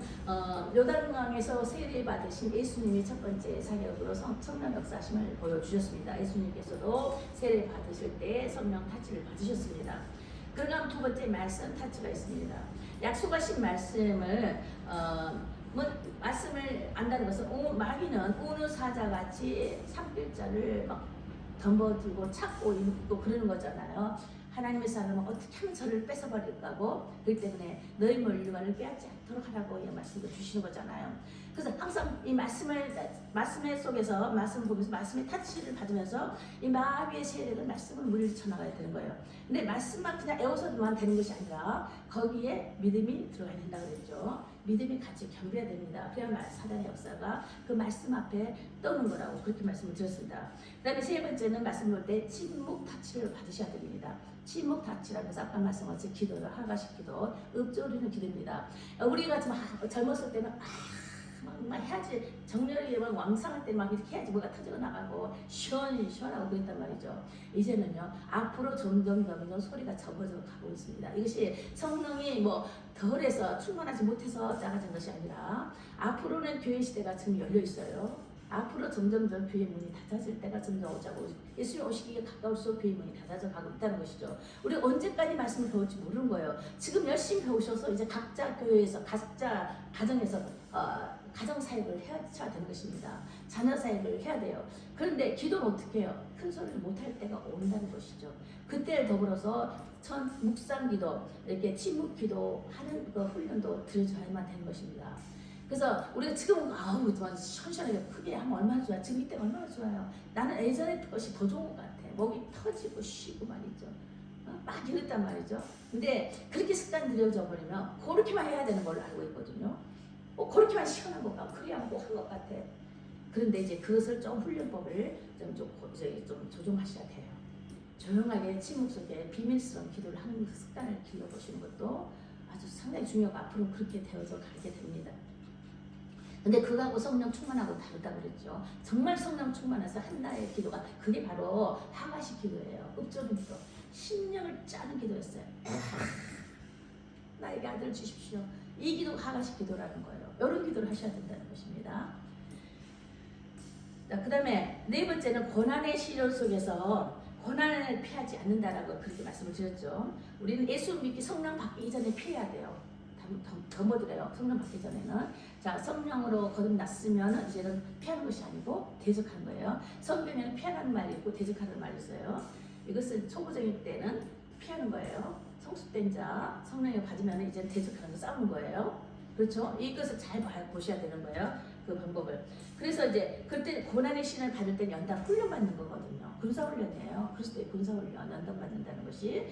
A: 요단강에서 세례 받으신 예수님이 첫 번째 사역으로 성령 역사하심을 보여주셨습니다. 예수님께서도 세례 받으실 때 성령 타치를 받으셨습니다. 그러면 두 번째 말씀 타치가 있습니다. 약속하신 말씀을 말씀을 안다는 것은 마귀는 우는 사자같이 산길자를 막 덤벼들고 찾고 읽고 그러는 거잖아요. 하나님의 사람은 어떻게 하면 저를 뺏어버릴까 하고 그렇기 때문에 너희 물건을 빼앗지 않도록 하라고 이 말씀을 주시는 거잖아요. 그래서 항상 이 말씀의 속에서 말씀을 보면서 말씀의 타치를 받으면서 이 마귀의 세력을 말씀을 물리쳐 나가야 되는 거예요. 근데 말씀만 그냥 애워서만 되는 것이 아니라 거기에 믿음이 들어가야 된다고 그랬죠. 믿음이 같이 겸비해야 됩니다. 그래야 사단의 역사가 그 말씀 앞에 떠는 거라고 그렇게 말씀을 드렸습니다. 그 다음에 세 번째는 말씀 볼 때 침묵 타치를 받으셔야 됩니다. 침묵 타치라는 것은 아까 말씀하신 기도를 하가시 기도, 읊조리는 기도입니다. 우리가 젊었을 때는 막 해야지, 정렬이 왕성할 때 막 이렇게 해야지 뭐가 터져 나가고 시원하고 그랬단 말이죠. 이제는요, 앞으로 점점 소리가 적어져 가고 있습니다. 이것이 성령이 덜해서 충만하지 못해서 작아진 것이 아니라 앞으로는 교회 시대가 지금 열려 있어요. 앞으로 점점 교회 문이 닫아질 때가 점점 오자고 예수님 오시기에 가까울수록 교회 문이 닫아져 가고 있다는 것이죠. 우리 언제까지 말씀을 배울지 모르는 거예요. 지금 열심히 배우셔서 이제 각자 교회에서 각자 가정에서 가정 사역을 해야 되는 것입니다. 자녀 사역을 해야 돼요. 그런데 기도는 어떻게 해요? 큰 소리를 못할 때가 온다는 것이죠. 그때를 더불어서 묵상 기도, 이렇게 침묵 기도하는 그 훈련도 들여줘야만 되는 것입니다. 그래서 우리가 지금 시원시원하게 크게 하면 얼마나 좋아요. 지금 이때 얼마나 좋아요. 나는 예전에 것이 더 좋은 것 같아. 목이 터지고 쉬고 말이죠. 막 이랬단 말이죠. 근데 그렇게 습관 들여져 버리면 그렇게만 해야 되는 걸로 알고 있거든요. 그렇게만 시원한 것 같고 그래야 뭐 한 것 같아. 그런데 이제 그것을 좀 훈련법을 좀 조정하셔야 돼요. 조용하게 침묵 속에 비밀스러운 기도를 하는 그 습관을 길러보시는 것도 아주 상당히 중요하고 앞으로 그렇게 되어서 가게 됩니다. 근데 그거하고 성령 충만하고 다르다고 그랬죠. 정말 성령 충만해서 한나의 기도가 그게 바로 하가시 기도예요. 읊조리는 기도. 심령을 짜는 기도였어요. 나에게 아들을 주십시오. 이 기도가 하가시 기도라는 거예요. 이런 기도를 하셔야 된다는 것입니다. 그 다음에 네 번째는 고난의 시련 속에서 고난을 피하지 않는다라고 그렇게 말씀을 드렸죠. 우리는 예수 믿기 성령 받기 이전에 피해야 돼요. 덤벼들어요. 성령 받기 전에는. 자, 성령으로 거듭났으면 이제는 피하는 것이 아니고 대적하는 거예요. 성경에는 피하라는 말이 있고 대적하는 말이 있어요. 이것은 초보적일 때는 성숙된 자, 성령을 받으면 이제 대적하는 싸우는 거예요. 그렇죠? 이것을 잘 보셔야 되는 거예요. 그 방법을. 그래서 이제 그때 고난의 신을 받을 때 연단 훈련 받는 거거든요. 군사훈련이에요. 그리스도의 군사훈련, 연단 받는다는 것이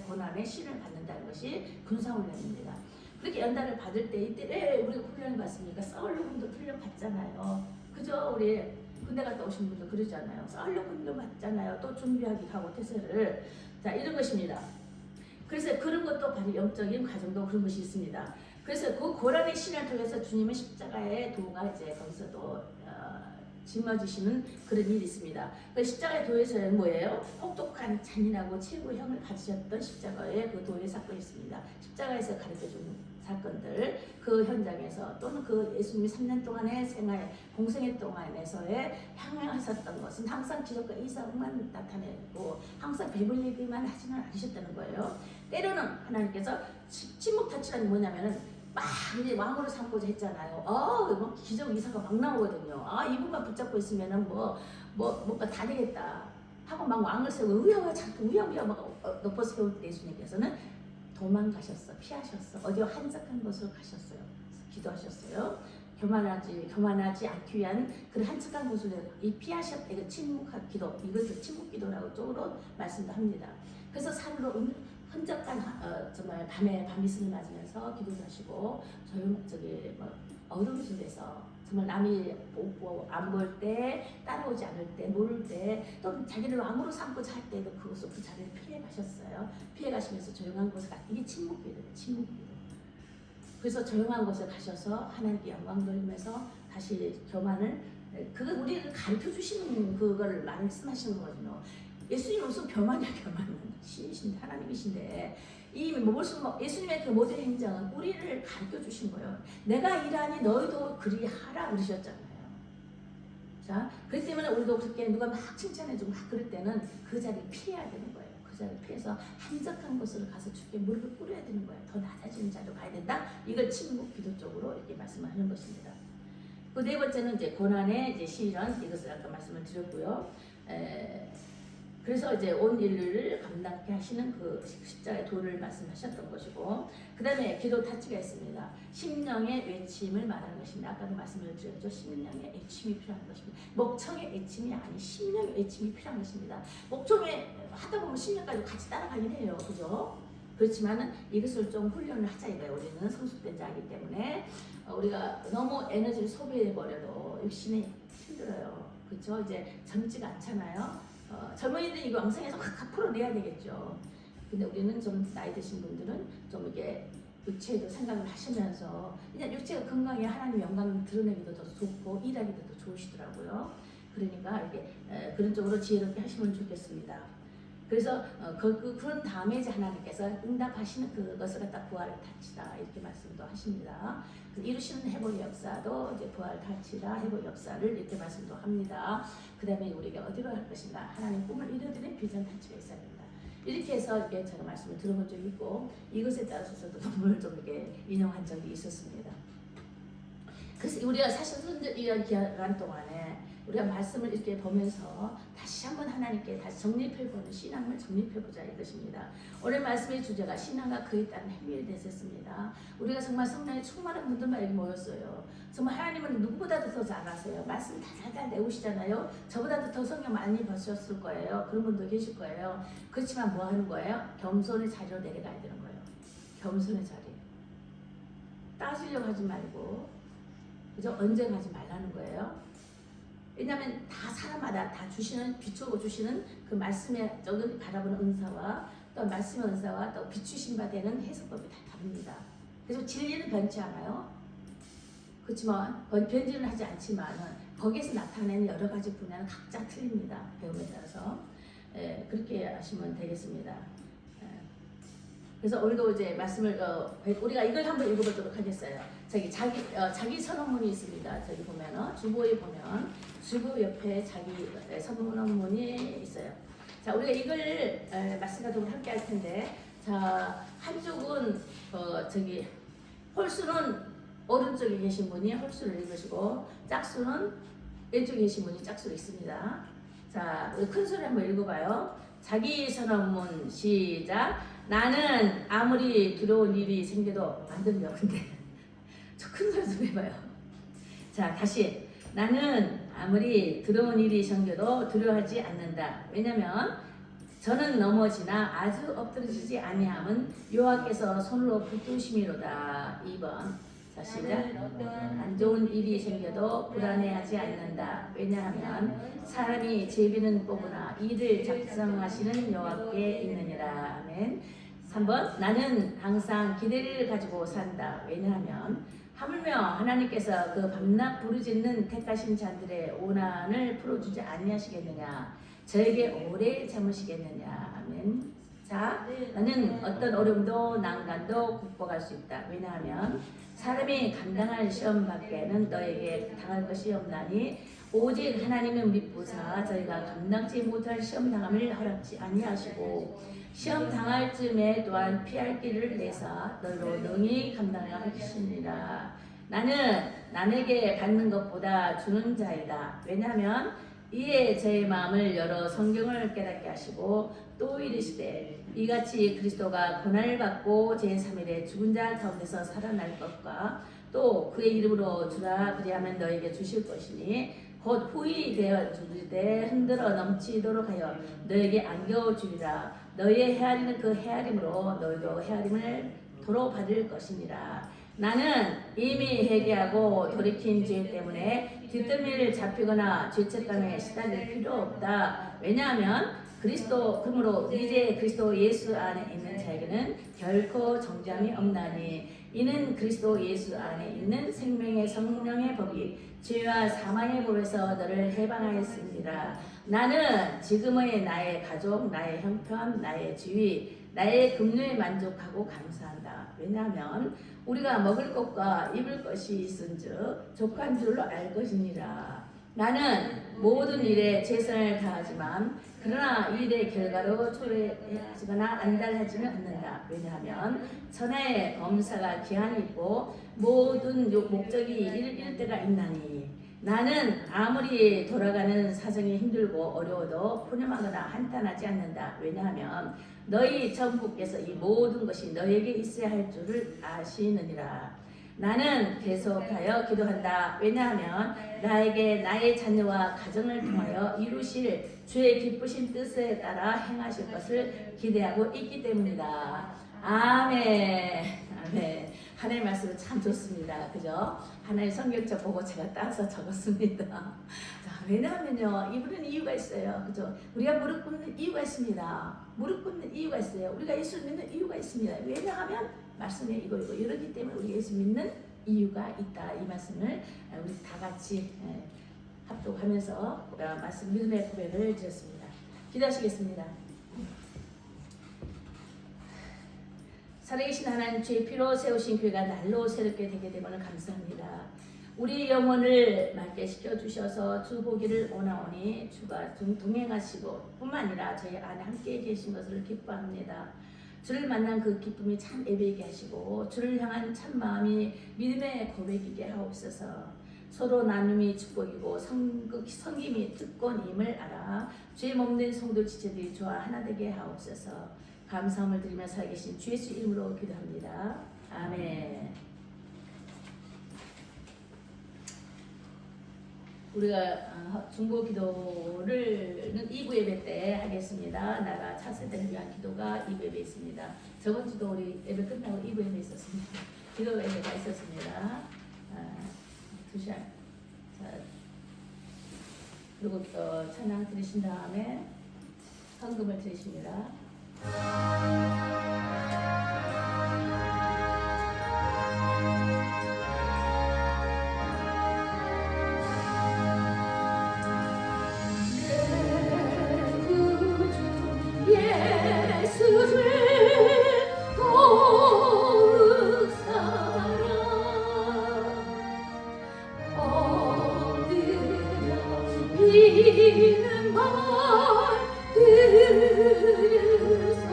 A: 고난의 신을 받는다는 것이 군사훈련입니다. 그렇게 연단을 받을 때 이때 왜 우리가 훈련을 받습니까? 싸우려고 훈련 받잖아요. 그죠? 우리 군대 갔다 오신 분들 그러잖아요. 싸우려고 훈련 받잖아요. 또 준비하기 하고 태세를. 자, 이런 것입니다. 그래서 그런 것도 바로 영적인 과정도 그런 것이 있습니다. 그래서 그 고난의 신을 통해서 주님은 십자가의 도가 이제 거기서도 짊어지시는 그런 일이 있습니다. 그 십자가의 도에서는 뭐예요? 혹독한 잔인하고 최고형을 받으셨던 십자가의 그 도의 사건이 있습니다. 십자가에서 가르쳐준 사건들, 그 현장에서 또는 그 예수님이 3년 동안의 생활, 공생애 동안에서의 향하셨던 것은 항상 기적과 이상만 나타내고 항상 배불리기만 하지는 않으셨다는 거예요. 때로는 하나님께서 침묵타치라는 게 뭐냐면은 막 이제 왕으로 삼고자 했잖아요. 뭐 기적 이사가 막 나오거든요. 이분만 붙잡고 있으면은 뭔가 다 되겠다 하고 막 왕을 세우고 우야우야 자꾸 우야우야 막 높여 세울 때 예수님께서는 도망가셨어, 피하셨어. 어디 한적한 곳으로 가셨어요. 기도하셨어요. 교만하지 않기 위한 그 한적한 곳으로 이 피하셨다. 이거 침묵한 기도, 이것을 침묵 기도라고 쪽으로 말씀도 합니다. 그래서 산으로 흔적한 정말 밤 이슬을 맞으면서 기도를 하시고 어두운 속에서 정말 남이 안 볼 때, 따라오지 않을 때, 모를 때, 또 자기를 왕으로 삼고자 할 때도 그 자리를 피해 가셨어요. 피해 가시면서 조용한 곳에 이게 침묵기도예요. 침묵기도. 그래서 조용한 곳에 가셔서 하나님께 영광 돌리면서 다시 교만을 우리를 가르쳐 주시는 그걸 말씀하시는 거거든요. 예수님 무슨 교만이야. 신이신데 하나님이신데 예수님의 그 모든 행정은 우리를 가르쳐 주신 거예요. 내가 일하니 너희도 그리하라 그러셨잖아요. 자, 그렇기 때문에 우리도 그렇게 누가 막 칭찬해주고 막 그럴 때는 그 자리를 피해야 되는 거예요. 그 자리를 피해서 한적한 곳으로 가서 주께 무릎을 꿇어야 되는 거예요. 더 낮아지는 자리로 가야 된다. 이걸 침묵 기도 쪽으로 이렇게 말씀을 하는 것입니다. 그 네 번째는 이제 고난의 이제 시련, 이것을 아까 말씀을 드렸고요. 그래서 이제 온 인류를 감당케 하시는 그 십자가의 도를 말씀하셨던 것이고, 그 다음에 기도 타치가 있습니다. 심령의 외침을 말하는 것입니다. 아까도 말씀을 드렸죠. 심령의 애침이 필요한 것입니다. 목청의 애침이 아닌 심령의 애침이 필요한 것입니다. 목청에 하다 보면 심령까지 같이 따라가긴 해요. 그죠? 그렇지만은 이것을 좀 훈련을 하자 이거예요. 우리는 성숙된 자이기 때문에 우리가 너무 에너지를 소비해버려도 육신이 힘들어요. 그렇죠? 이제 젊지가 않잖아요. 젊은이들은 이거 왕성해서 확 풀어내야 되겠죠. 근데 우리는 좀 나이 드신 분들은 좀 이게 육체에도 생각을 하시면서 그냥 육체가 건강해 하나님 영광을 드러내기도 더 좋고 일하기도 더 좋으시더라고요. 그러니까 이렇게 그런 쪽으로 지혜롭게 하시면 좋겠습니다. 그래서 그런 다음에 이제 하나님께서 응답하시는 그것을 갖다 부활을 타치다 이렇게 말씀도 하십니다. 이루시는 해볼 역사도 이제 부활 타치다 해볼 역사를 이렇게 말씀도 합니다. 그 다음에 우리가 어디로 할 것인가 하나님 꿈을 이루어드리는 비전 타치가 있어야 된다. 이렇게 해서 이렇게 제가 말씀을 들어본 적이 있고 이것에 따라서도 논문을 좀 이렇게 인용한 적이 있었습니다. 그래서 우리가 사실 이런 기간 동안에 우리가 말씀을 이렇게 보면서 다시 한번 하나님께 다시 정립해보는 신앙을 정립해보자 이것입니다. 오늘 말씀의 주제가 신앙과 그에 따른 행위에 대해서였습니다. 우리가 정말 성령에 충만한 분들만 여기 모였어요. 정말 하나님은 누구보다도 더 잘 아세요. 말씀 잘 내우시잖아요. 저보다도 더 성경 많이 보셨을 거예요. 그런 분도 계실 거예요. 그렇지만 뭐 하는 거예요? 겸손의 자리로 내려가야 되는 거예요. 겸손의 자리. 따지려고 하지 말고 그죠? 언쟁하지 말라는 거예요. 왜냐하면 다 사람마다 다 비추어 주시는 그 말씀에 적은 바라보는 은사와 또 말씀의 은사와 또 비추신 바 되는 해석법이 다 다릅니다. 그래서 진리는 변치 않아요. 그렇지만 변질은 하지 않지만 거기에서 나타내는 여러 가지 분야는 각자 틀립니다. 배움에 따라서 그렇게 하시면 되겠습니다. 그래서 오늘도 이제 말씀을 우리가 이걸 한번 읽어보도록 하겠어요. 자기 선언문이 있습니다. 저기 보면은 주보에 보면 주보 옆에 자기 선언문이 있어요. 자, 우리가 이걸 말씀하도록 함께 할 텐데, 자 한쪽은 홀수는 오른쪽에 계신 분이 홀수를 읽으시고 짝수는 왼쪽에 계신 분이 짝수를 읽습니다. 자, 큰 소리 한번 읽어봐요. 자기 선언문 시작. 나는 아무리 두려운 일이 생겨도 안 들려. 근데 저 큰 소리 좀 해봐요. 자, 다시. 나는 아무리 두려운 일이 생겨도 두려워하지 않는다. 왜냐면 저는 넘어지나 아주 엎드러지지 아니함은 여호와께서 손으로 붙드심이로다. 2번. 자, 시작. 안 좋은 일이 생겨도 불안해하지 않는다. 왜냐하면 사람이 제비는 뽑으나 일을 작성하시는 여호와께 있느니라. 아멘. 3번. 나는 항상 기대를 가지고 산다. 왜냐하면 하물며 하나님께서 그 밤낮 부르짖는 택하신 자들의 원한을 풀어주지 아니하시겠느냐. 저에게 오래 참으시겠느냐. 아멘. 자, 나는 어떤 어려움도 난간도 극복할 수 있다. 왜냐하면 사람이 감당할 시험 밖에는 너에게 당할 것이 없나니 오직 하나님은 믿부사 저희가 감당치 못할 시험 당함을 허락지 아니하시고 시험 당할 즈음에 또한 피할 길을 내사 너로 능히 감당하시니라. 나는 남에게 받는 것보다 주는 자이다. 왜냐하면 이에 제 마음을 열어 성경을 깨닫게 하시고 또 이르시되 이같이 그리스도가 고난을 받고 제3일에 죽은 자 가운데서 살아날 것과 또 그의 이름으로 주라 그리하면 너에게 주실 것이니 곧 후히 되어 주리되 흔들어 넘치도록 하여 너에게 안겨 주리라. 너희의 헤아리는 그 헤아림으로 너희도 헤아림을 도로 받을 것이니라. 나는 이미 회개하고 돌이킨 죄 때문에 뒷덜미를 잡히거나 죄책감에 시달릴 필요 없다. 왜냐하면 그러므로 이제 그리스도 예수 안에 있는 자에게는 결코 정죄함이 없나니 이는 그리스도 예수 안에 있는 생명의 성령의 법이 죄와 사망의 법에서 너를 해방하였습니다. 나는 지금의 나의 가족, 나의 형편, 나의 지위, 나의 급료에 만족하고 감사한다. 왜냐하면 우리가 먹을 것과 입을 것이 있은즉 족한 줄로 알 것이니라. 나는 모든 일에 최선을 다하지만 그러나 이 일의 결과로 초래하거나 안달하지는 않는다. 왜냐하면 천하의 범사가 기한이 있고 모든 목적이 이를 때가 있나니 나는 아무리 돌아가는 사정이 힘들고 어려워도 푸념하거나 한탄하지 않는다. 왜냐하면 너희 전부께서 이 모든 것이 너에게 있어야 할 줄을 아시느니라. 나는 계속하여 기도한다. 왜냐하면 나에게 나의 자녀와 가정을 통하여 이루실 주의 기쁘신 뜻에 따라 행하실 것을 기대하고 있기 때문이다. 아멘. 아멘. 하나님의 말씀 참 좋습니다. 그죠? 하나님 성경책 보고 제가 따서 적었습니다. 자, 왜냐하면요, 이분은 이유가 있어요. 그죠? 우리가 무릎 꿇는 이유가 있습니다. 무릎 꿇는 이유가 있어요. 우리가 예수 믿는 이유가 있습니다. 왜냐하면 말씀에 이거 이러기 때문에 우리 예수 믿는 이유가 있다. 이 말씀을 우리 다 같이 합독하면서 말씀 믿음의 고백을 드렸습니다. 기도하시겠습니다. 살아계신 하나님, 주의 피로 세우신 교회가 날로 새롭게 되게 되므로 감사합니다. 우리 영혼을 맑게 시켜주셔서 주 보기를 원하오니 주가 동행하시고 뿐만 아니라 저희 안에 함께 계신 것을 기뻐합니다. 주를 만난 그 기쁨이 참 애배게 하시고 주를 향한 참 마음이 믿음의 고백이게 하옵소서. 서로 나눔이 축복이고 섬김이 특권임을 알아 주의 몸된 성도 지체들이 저와 하나 되게 하옵소서. 감사함을 드리며 살아계신 주 예수 이름으로 기도합니다. 아멘. 우리가 중보 기도를 2부 예배 때 하겠습니다. 나라 차세대를 위한 기도가 2부 예배 있습니다. 저번 주도 우리 예배 끝나고 2부 예배 있었습니다. 기도 예배가 있었습니다. 2시간. 자, 그리고 또 찬양 드리신 다음에 헌금을 드리십니다.
B: 비는 말 들으소서.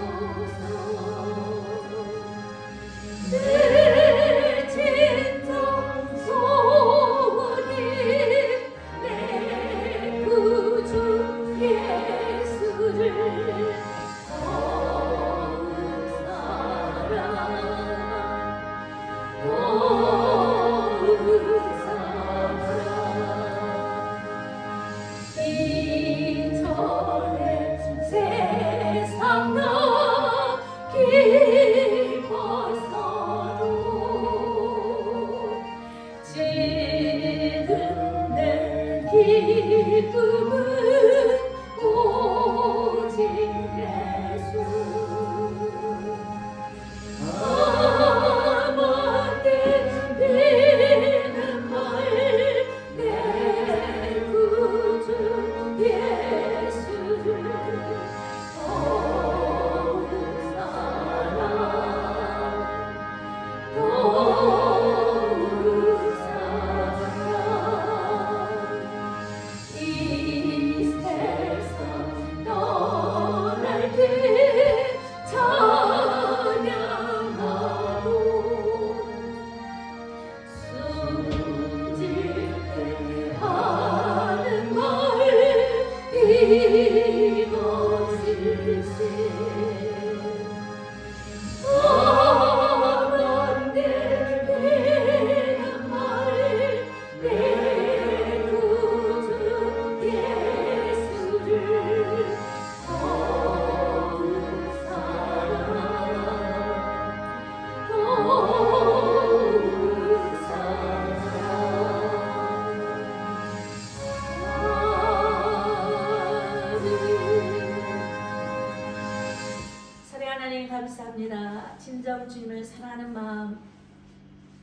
A: 하나님 감사합니다. 진정 주님을 사랑하는 마음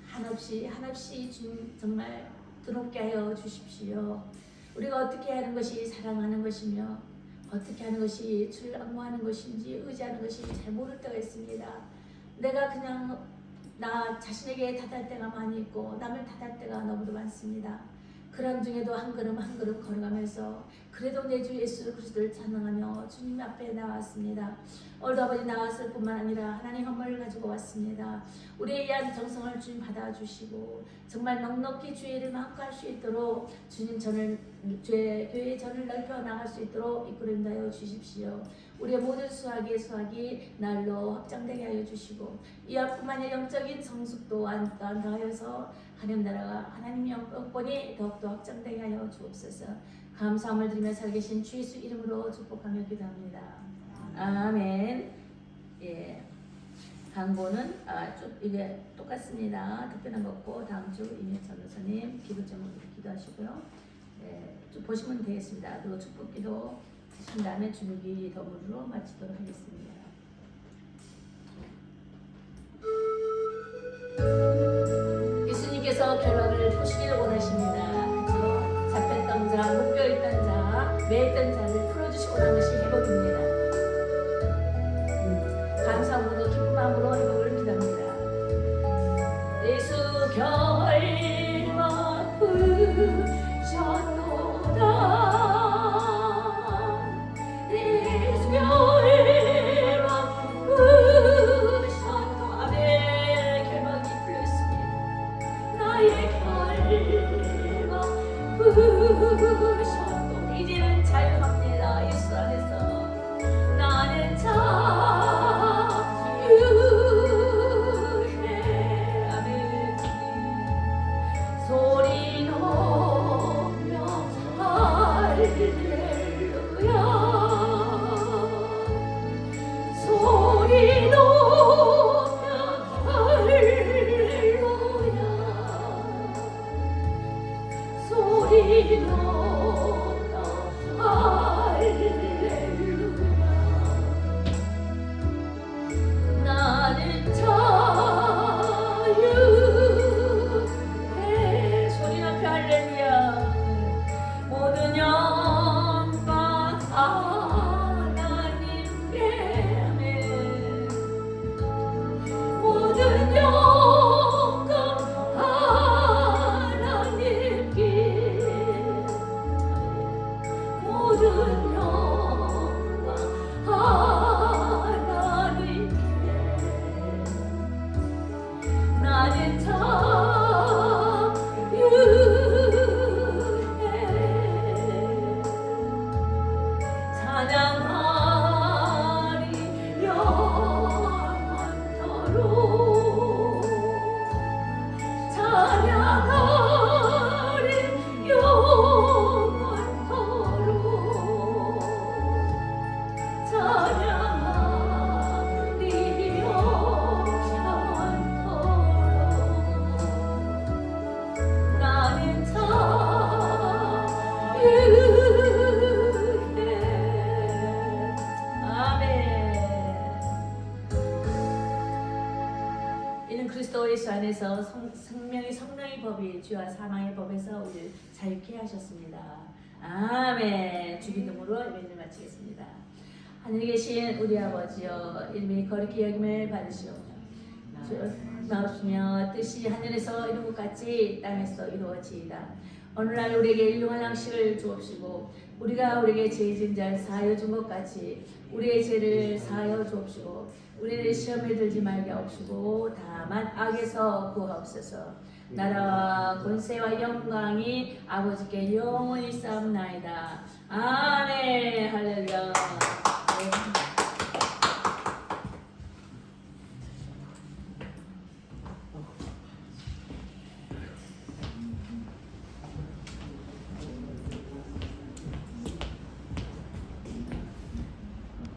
A: 한없이 주님 정말 드럽게 하여 주십시오. 우리가 어떻게 하는 것이 사랑하는 것이며 어떻게 하는 것이 주를 악무하는 것인지 의지하는 것이 잘 모를 때가 있습니다. 내가 그냥 나 자신에게 탓할 때가 많이 있고 남을 탓할 때가 너무도 많습니다. 그런 중에도 한 걸음 한 걸음 걸어가면서 그래도 내 주 예수 그리스도를 찬양하며 주님 앞에 나왔습니다. 오늘도 아버지 나왔을 뿐만 아니라 하나님 선물을 가지고 왔습니다. 우리에 의한 정성을 주님 받아주시고 정말 넉넉히 주의 이름을 함께할 수 있도록 주님 교회의 전을 넓혀 나갈 수 있도록 이끌어 인도하여 주십시오. 우리의 모든 수학이 날로 확장되게 하여 주시고 이뿐만 아니라 영적인 성숙 또한 더하여서 하나님 나라가 하나님 영권이 더욱더 확장되게 하여 주옵소서. 감사함을 드리며 살계신 주 예수 이름으로 축복하며 기도합니다. 아멘. 예, 강보는 좀 이게 똑같습니다. 특별한 거 없고 다음 주 이민찬 전도사님 기도 제목으로 기도하시고요. 예, 좀 보시면 되겠습니다. 그리고 축복기도 하신 다음에 주무기 더불어 마치도록 하겠습니다. 예수님께서 결론을 보시기를 원하십니다. 그렇죠? 잡혔던 자, 묶여있던 자, 매였던 자를 풀어주시고 난 것이 회복입니다. 감사함으로 기쁜 마음으로 회복을 기도합니다. 예수 결만 부셨도다. 예수 결만 부셨도다. 아멘. 결박이 풀렸습니다. 나의 결박 부셨도. 이제는 자유합니다. 예수 안에서 나는 자유해. 아멘. 소리 높여 할렐루야. 소리 높여 할렐루야. 소리 높여 할렐루야. 나는 자유해. 소리 높여 할렐루야. 모든 영광 하나님께. 아멘. 모든 영광 하나님께. 모든 영광 하나님께. 나는 자유해. 찬양하리 영원토록. 찬양하리 영원토록. 찬양하리 영원토록. 나는 자유해. 아멘. 이는 그리스도 예수 안에서 성령의 법이 주와 사망의 법에서 우리를 자유케 하셨습니다. 아멘. 주기도문으로 예배를 마치겠습니다. 하늘에 계신 우리 아버지여, 이름이 거룩히 여김을 받으시오며 마옵시며 뜻이 하늘에서 이룬 것 같이 땅에서 이루어지이다. 오늘날 우리에게 일용할 양식을 주옵시고 우리가 우리에게 죄 지은 자를 사하여 준 것 같이 우리의 죄를 사하여 주옵시고 우리를 시험에 들지 말게 하옵시고 다만 악에서 구하옵소서. 나라와 권세와 영광이 아버지께 영원히 쌓옵나이다. 아멘. 할렐루야.